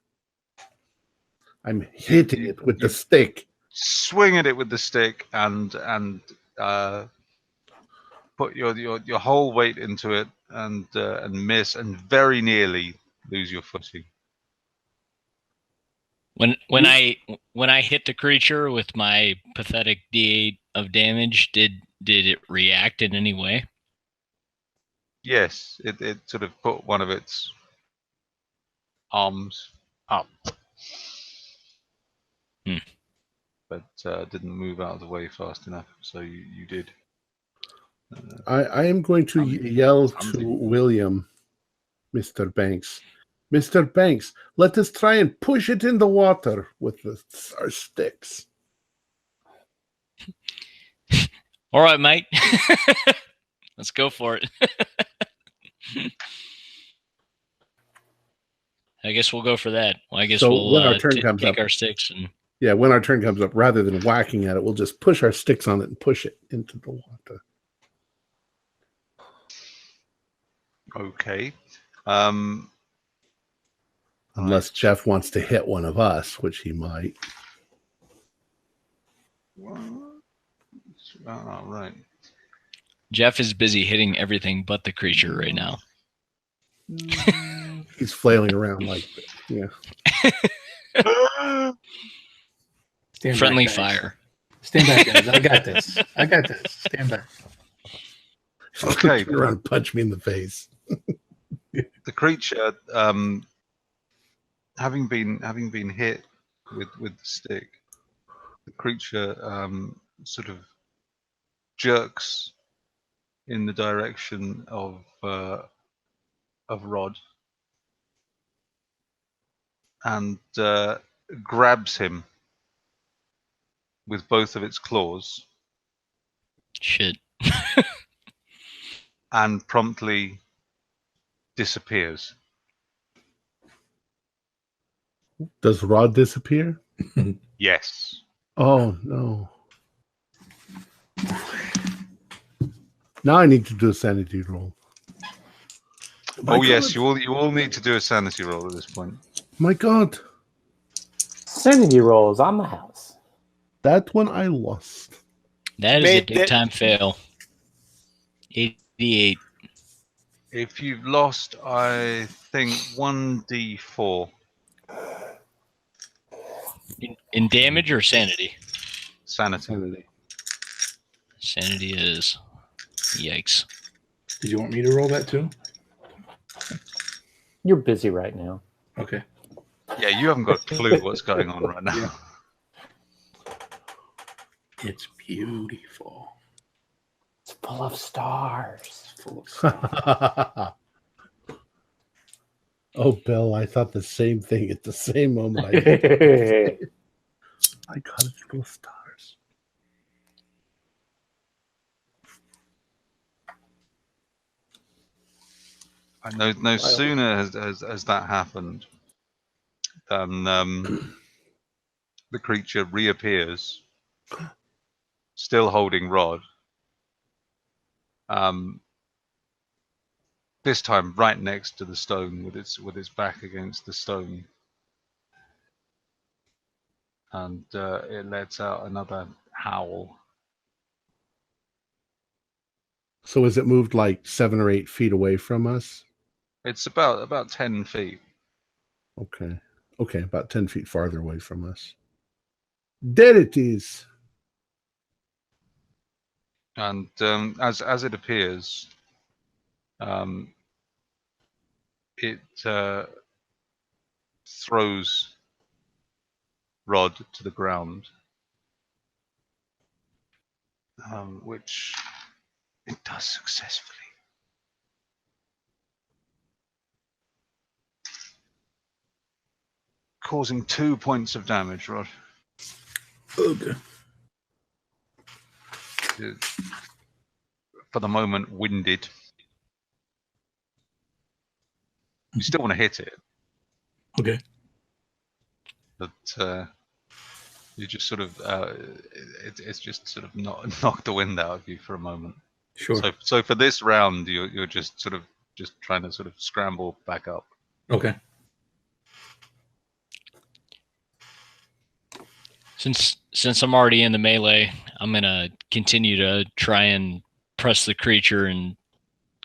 I'm hitting it with the stick. Swing at it with the stick and put your whole weight into it and miss and very nearly lose your footing. When I hit the creature with my pathetic D8 of damage, did it react in any way? Yes, it sort of put one of its arms up, but didn't move out of the way fast enough. So you did. I am going to yell to William, Mr. Banks. Mr. Banks, let us try and push it in the water with our sticks. All right, mate. Let's go for it. I guess we'll go for that. Well, I guess we'll when our turn comes take up, our sticks and when our turn comes up, rather than whacking at it, we'll just push our sticks on it and push it into the water. Okay. Unless Jeff wants to hit one of us, which he might. All right. Jeff is busy hitting everything but the creature right now. He's flailing around like, yeah. Stand Friendly back, guys. fire. Stand back, guys. I got this. I got this. Stand back. Okay. Turn around and punch me in the face. The creature, having been hit with the stick, the creature sort of jerks in the direction of Rod and grabs him with both of its claws Shit. and promptly disappears. Does Rod disappear? Yes. Oh, no. Now I need to do a sanity roll. Oh yes, you all need to do a sanity roll at this point. My God. Sanity rolls on the house. That one I lost. That is a big time fail. 88. If you've lost, I think 1d4. In damage or sanity? Sanity. Sanity is. Yikes. Did you want me to roll that too? You're busy right now. Okay. Yeah, you haven't got a clue what's going on right now. Yeah. It's beautiful. It's full of stars. It's full of stars. Oh, Bill, I thought the same thing at the same moment. I got it full of stars. I know. No sooner has that happened than the creature reappears, still holding Rod. This time, right next to the stone, with its back against the stone, and it lets out another howl. So is it moved like 7 or 8 feet away from us? It's about 10 feet. Okay. Okay, about 10 feet farther away from us. There it is. And as it appears, it throws Rod to the ground, which it does successfully. Causing 2 points of damage, Rod. Okay. For the moment, winded. You still want to hit it, Okay. but you just sort of it's just sort of knocked the wind out of you for a moment. Sure. So for this round, you're just sort of just trying to sort of scramble back up. Okay. Since I'm already in the melee, I'm gonna continue to try and press the creature and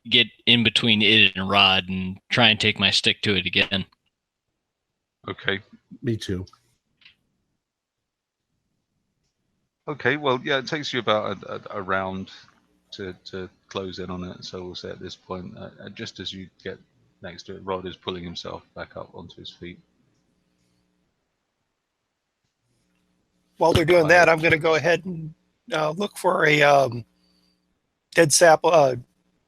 get in between it and Rod and try and take my stick to it again. Okay. Me too. Okay. Well, yeah, it takes you about a round to close in on it. So we'll say at this point, just as you get next to it, Rod is pulling himself back up onto his feet. While they're doing that, I'm going to go ahead and look for a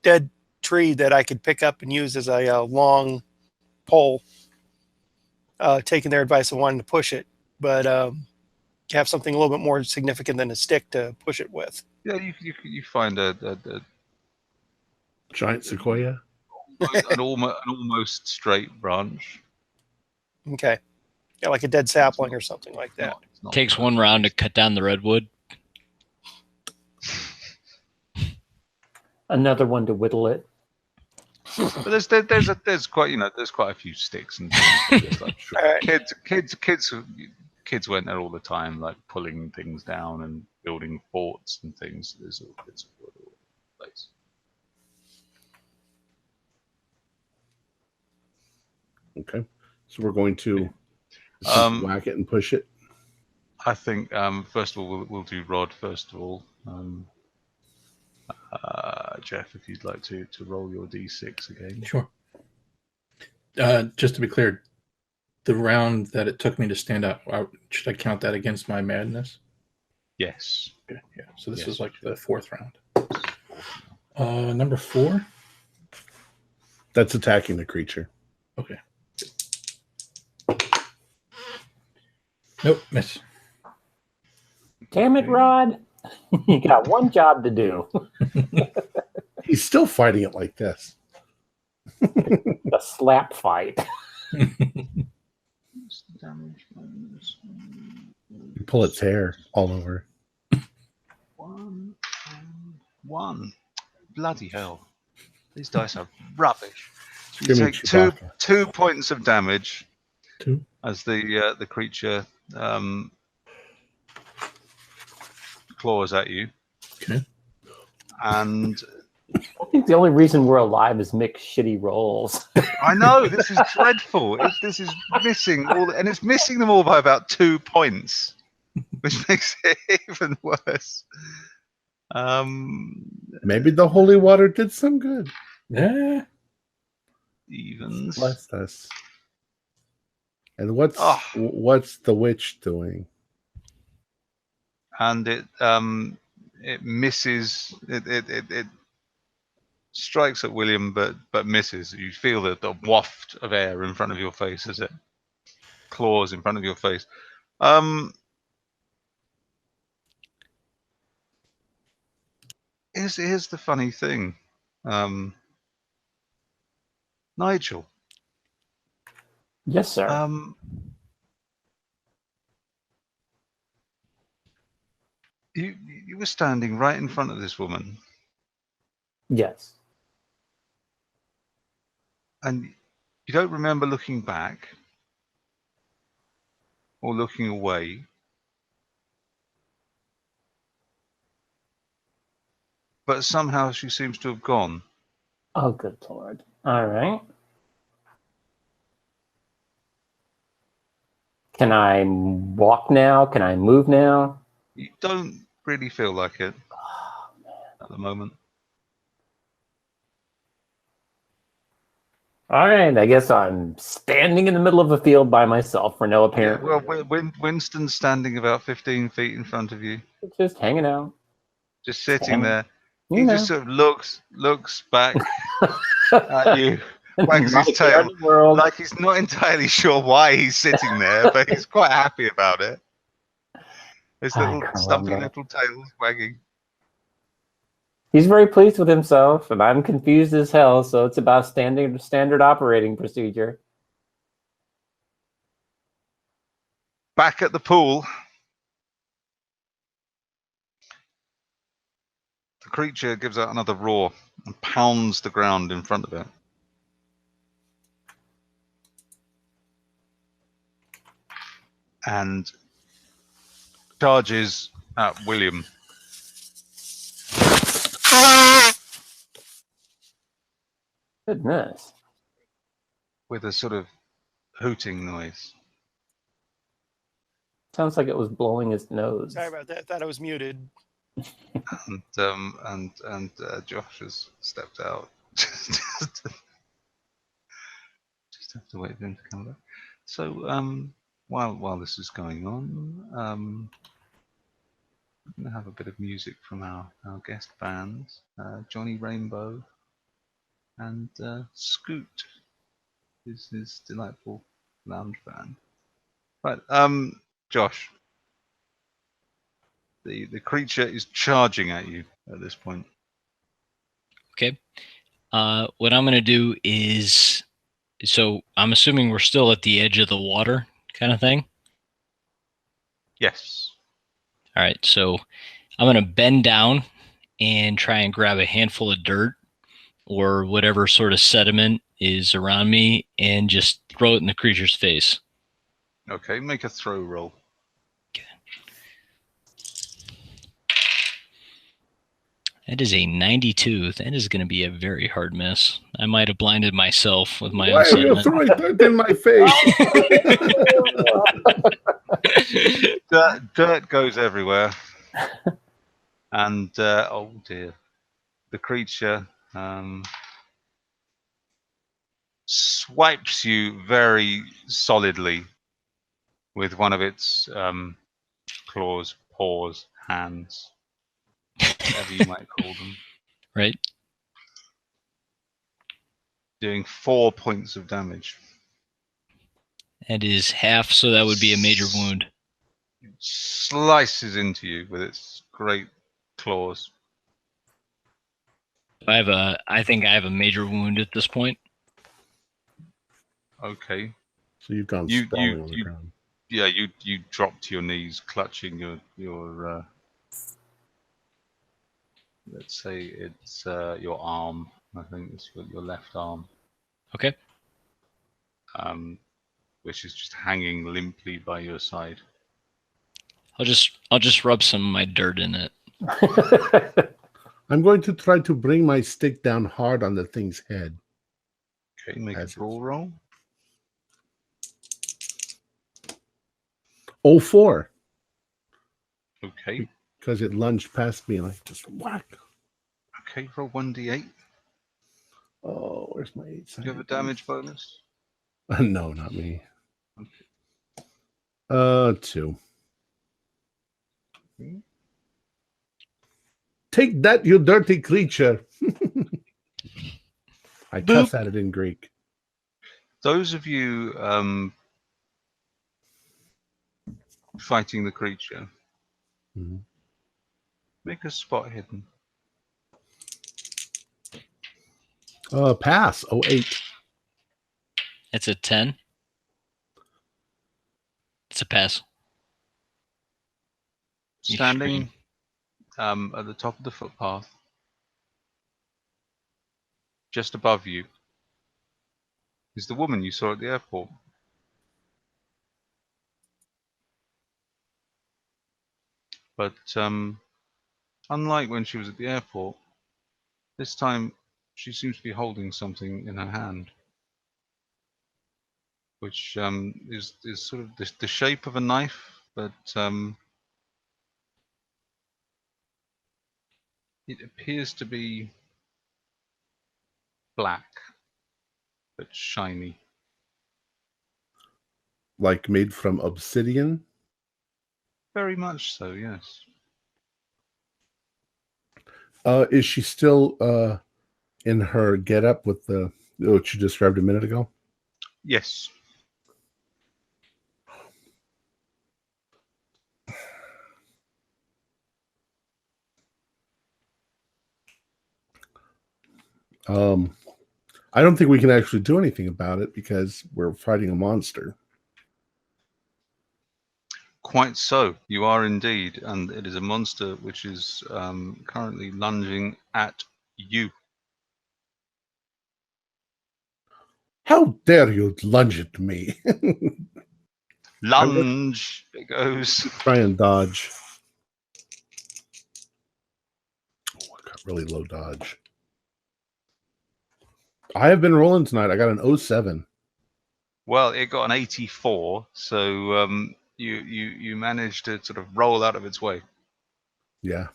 dead tree that I could pick up and use as a long pole. Taking their advice of wanting to push it, but have something a little bit more significant than a stick to push it with. Yeah, you find a Giant sequoia. an almost straight branch. Okay. Yeah, like a dead sapling or something like that. Not Takes one round to cut down the redwood. Another one to whittle it. But there's quite a few sticks and things. Like, Right. Kids went there all the time, like pulling things down and building forts and things. face. Okay. So we're going to whack it and push it. I think first of all we'll do Rod first of all. Jeff, if you'd like to roll your d6 again. Sure. Just to be clear, the round that it took me to stand up, should I count that against my madness? Yes. Okay, yeah. So this Yes, is like sure. the fourth round. Number 4. That's attacking the creature. Okay. Nope, miss. Damn it, Rod. You got one job to do. He's still fighting it like this. The slap fight. You pull its hair all over. 1 and 1. Bloody hell. These dice are rubbish. So you Give me take Chewbacca. 2 points of damage 2. as the creature claws at you. Okay. And I think the only reason we're alive is Mick's shitty rolls. I know, this is dreadful. This is missing and it's missing them all by about 2 points, which makes it even worse. Maybe the holy water did some good. Yeah. Evens. Bless us. And what's the witch doing? And it misses. It strikes at William, but misses. You feel the waft of air in front of your face as it claws in front of your face. Here's the funny thing, Nigel. Yes, sir. You were standing right in front of this woman, Yes. and you don't remember looking back or looking away. But somehow she seems to have gone. Oh, good Lord. All right. Can I walk now? Can I move now? You don't really feel like it at the moment. All right. I guess I'm standing in the middle of a field by myself for no apparent Yeah, well, Winston's standing about 15 feet in front of you, just hanging out. just sitting there. You He know. just sort of looks back at you, wags Right his there in tail, the world. like he's not entirely sure why he's sitting there, but he's quite happy about it. His little stumpy little tail wagging. He's very pleased with himself, and I'm confused as hell, so it's about standard operating procedure. Back at the pool, the creature gives out another roar and pounds the ground in front of it. And charges at William. Goodness. With a sort of hooting noise. Sounds like it was blowing his nose. Sorry about that. Thought I was muted. And Josh has stepped out. Just have to wait for him to come back. So while this is going on, I'm going to have a bit of music from our guest bands, Johnny Rainbow and Scoot, is his delightful lounge band. Right, Josh, the creature is charging at you at this point. Okay. What I'm going to do is, so I'm assuming we're still at the edge of the water kind of thing. Yes. All right. So I'm going to bend down and try and grab a handful of dirt or whatever sort of sediment is around me and just throw it in the creature's face. Okay, make a throw roll. That is a 92. That is going to be a very hard miss. I might have blinded myself with my Why own are you sentiment. throwing dirt in my face? Dirt goes everywhere. And, oh dear. The creature swipes you very solidly with one of its claws, paws, hands, whatever you might call them, Right? doing 4 points of damage. That is half, so that would be a major wound. It slices into you with its great claws. I think I have a major wound at this point. Okay. So you've gone You- sprawling you- on the you- ground. Yeah, you drop to your knees, clutching your let's say it's your arm. I think it's your left arm, Okay. which is just hanging limply by your side. I'll just rub some of my dirt in it. I'm going to try to bring my stick down hard on the thing's head. Okay, make As a brawl roll. 04, Okay, because it lunged past me and I just whack. okay, roll 1d8. Oh, where's my 8 Do you have a damage bonus? No, not me. Okay. 2. Take that, you dirty creature. I cuss at it in Greek. Those of you fighting the creature, Mhm. make a spot hidden. Pass. 08. It's a 10. It's a pass. You Standing at the top of the footpath, just above you, is the woman you saw at the airport. But unlike when she was at the airport, this time she seems to be holding something in her hand, which is sort of the shape of a knife, but it appears to be black but shiny. Like made from obsidian. Very much so, yes. Is she still in her getup with the what you described a minute ago? Yes. I don't think we can actually do anything about it because we're fighting a monster. Quite so, you are indeed, and it is a monster which is currently lunging at you. How dare you lunge at me? Lunge, it goes. Try and dodge. Oh, I got really low dodge. I have been rolling tonight. I got an 07. Well, it got an 84, so you managed to sort of roll out of its way. Yeah.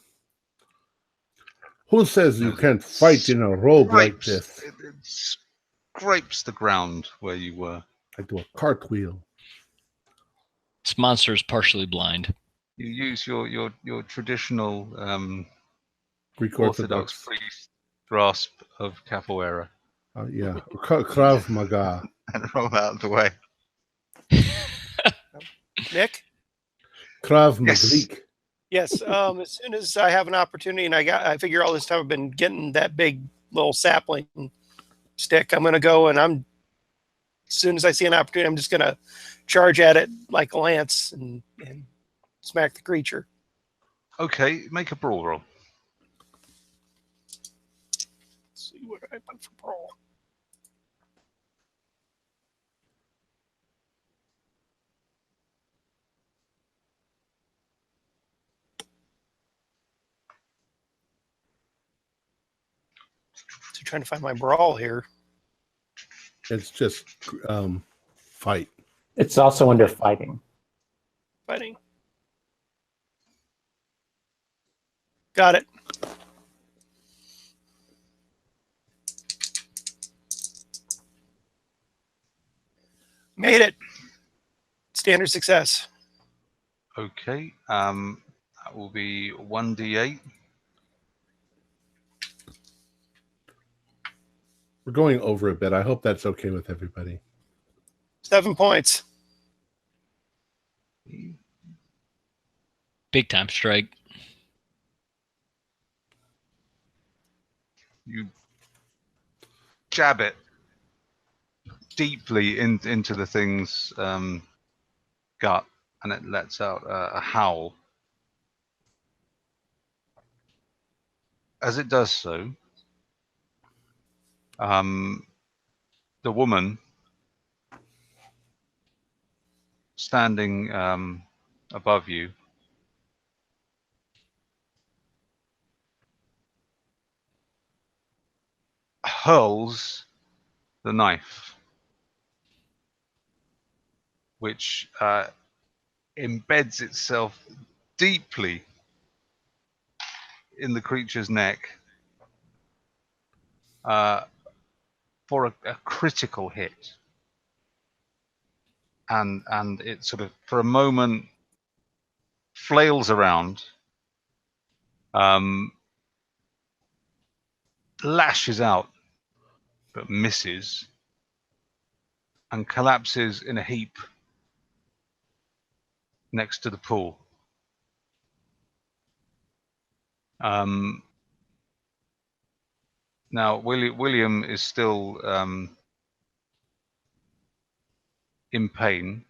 Who says you can't fight in a robe like this? It scrapes the ground where you were. I do a cartwheel. This monster is partially blind. You use your traditional Greek Orthodox Orthodox. priest grasp of capoeira Yeah. Krav Maga. and roll out of the way. Nick? Krav Yes. Magrik. Yes. As soon as I have an opportunity, and I figure all this time I've been getting that big little sapling stick, I'm gonna go and as soon as I see an opportunity, I'm just gonna charge at it like a lance and smack the creature. Okay, make a brawl roll. Let's see what I put for brawl. So trying to find my brawl here. It's just fight. It's also under fighting. Fighting. Got it. Made it. Standard success. Okay. That will be 1d8. We're going over a bit. I hope that's okay with everybody. 7 points. Big time strike. You jab it deeply into the thing's gut, and it lets out a howl. As it does so, the woman standing above you hurls the knife, which embeds itself deeply in the creature's neck for a critical hit. And it sort of, for a moment, flails around, lashes out, but misses, and collapses in a heap next to the pool. Now, William is still in pain.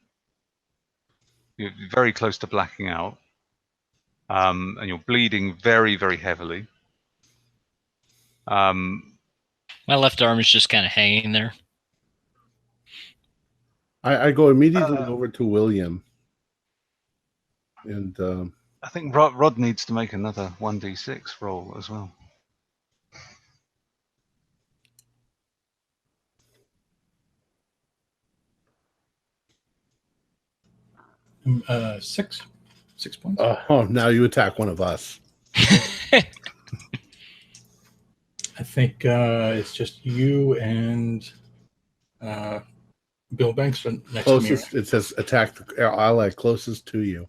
You're very close to blacking out, and you're bleeding very, very heavily. My left arm is just kind of hanging there. I go immediately over to William. And I think Rod needs to make another 1d6 roll as well. Six points. now you attack one of us. I think it's just you and Bill Banks are next Closest, to me. it says attack the ally closest to you.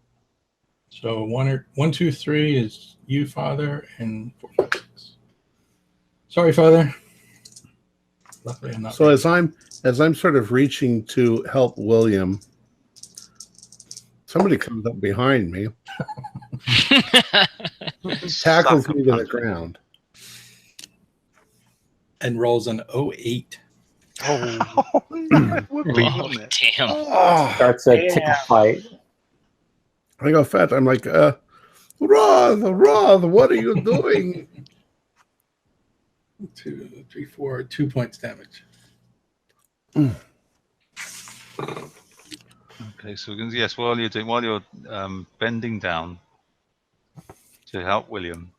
So 1, 2, 3 is you, Father, and 4, 5, 6. Sorry, Father. Luckily, I'm not. So as I'm sort of reaching to help William, somebody comes up behind me, tackles me to the ground, and rolls an 08. Oh, no, it would be, wouldn't it? Damn. Starts a tickle fight. I go fat. I'm like, Rod, what are you doing? 2, 3, 4, 2 points damage. Okay, so yes, while you're bending down to help William,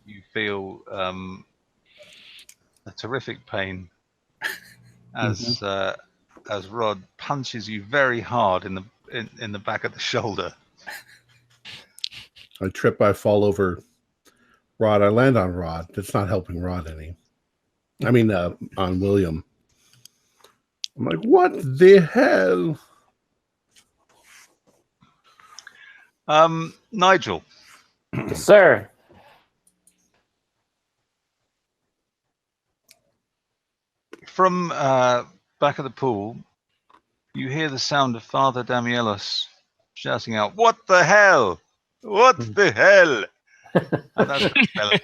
you feel a terrific pain as Rod punches you very hard in the back of the shoulder. I trip. I fall over Rod. I land on Rod. That's not helping Rod any. I mean, on William. I'm like, what the hell? Nigel. Sir. From back of the pool, you hear the sound of Father Damielos shouting out, "What the hell? What the hell?" And that's Bella.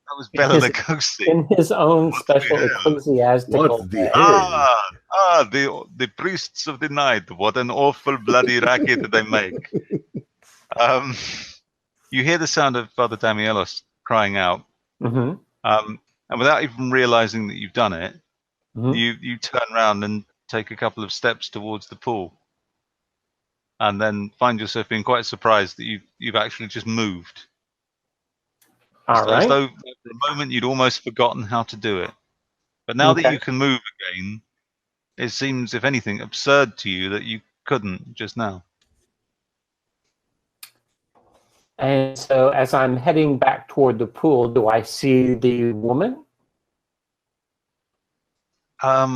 That was Bella Lugosi. In his own special ecclesiastical What the way. hell? The priests of the night. What an awful bloody racket they make. You hear the sound of Father Damielos crying out, Mm-hmm. and without even realizing that you've done it, Mm-hmm. you turn around and take a couple of steps towards the pool, and then find yourself being quite surprised that you've actually just moved. As though for a moment you'd almost forgotten how to do it. But now that you can move again, it seems, if anything, absurd to you that you couldn't just now. And so as I'm heading back toward the pool, do I see the woman? I'll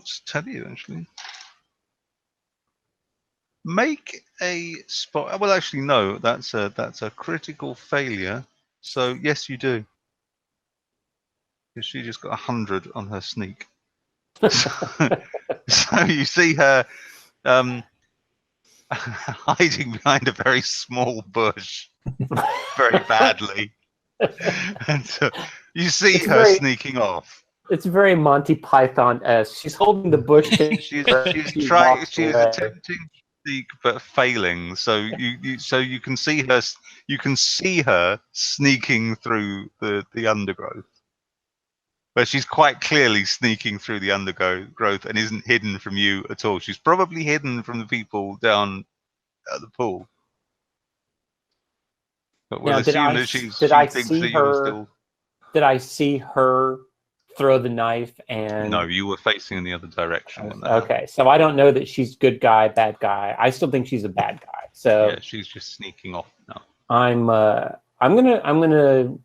just tell you, actually. Make a spot. Well, actually, no. That's a critical failure. So yes, you do. Because she just got 100 on her sneak. So you see her hiding behind a very small bush, very badly, and so you see her sneaking off. It's very Monty Python-esque. She's holding the bush. She's attempting to sneak but failing. So you can see her. You can see her sneaking through the undergrowth. But she's quite clearly sneaking through the undergrowth and isn't hidden from you at all. She's probably hidden from the people down at the pool. But we'll assume that she thinks that you are still... Did I see her throw the knife and... No, you were facing in the other direction. Okay, so I don't know that she's good guy, bad guy. I still think she's a bad guy. So yeah, she's just sneaking off now. I'm gonna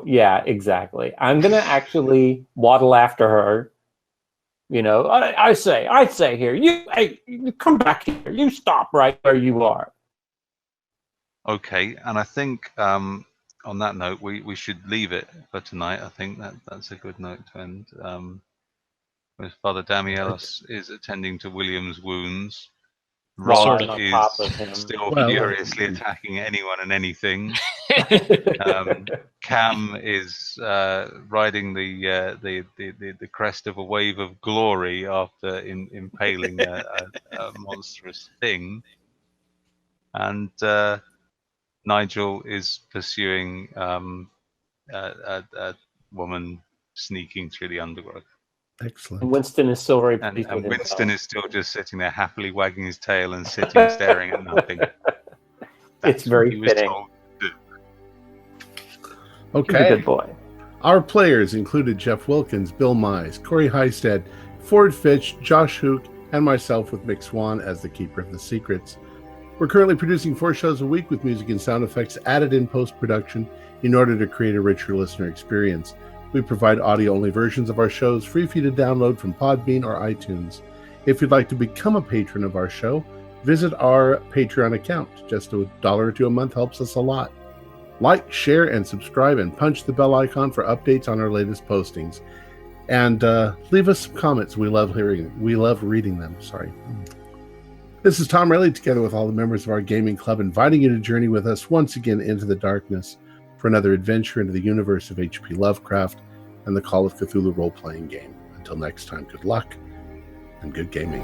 yeah, exactly. I'm gonna actually waddle after her. You know, I say here, you come back here. You stop right where you are. Okay, and I think on that note, we should leave it for tonight. I think that's a good note to end. With Father Damielos is attending to William's wounds. Rod is still furiously attacking anyone and anything. Cam is riding the crest of a wave of glory after impaling a monstrous thing, and Nigel is pursuing a woman sneaking through the undergrowth. Excellent. And Winston is still very pleased with Winston is still just sitting there happily wagging his tail and sitting staring at nothing. It's very fitting. Okay. Good boy. Our players included Jeff Wilkins, Bill Mize, Corey Heisted, Ford Fitch, Josh Hook, and myself with Mick Swan as the Keeper of the Secrets. We're currently producing 4 shows a week with music and sound effects added in post-production in order to create a richer listener experience. We provide audio-only versions of our shows free for you to download from Podbean or iTunes. If you'd like to become a patron of our show, visit our Patreon account. Just $1 or $2 a month helps us a lot. Like, share, and subscribe, and punch the bell icon for updates on our latest postings. And leave us some comments. We love reading them. Sorry. This is Tom Rayleigh, together with all the members of our gaming club, inviting you to journey with us once again into the darkness for another adventure into the universe of H.P. Lovecraft and the Call of Cthulhu role-playing game. Until next time, good luck and good gaming.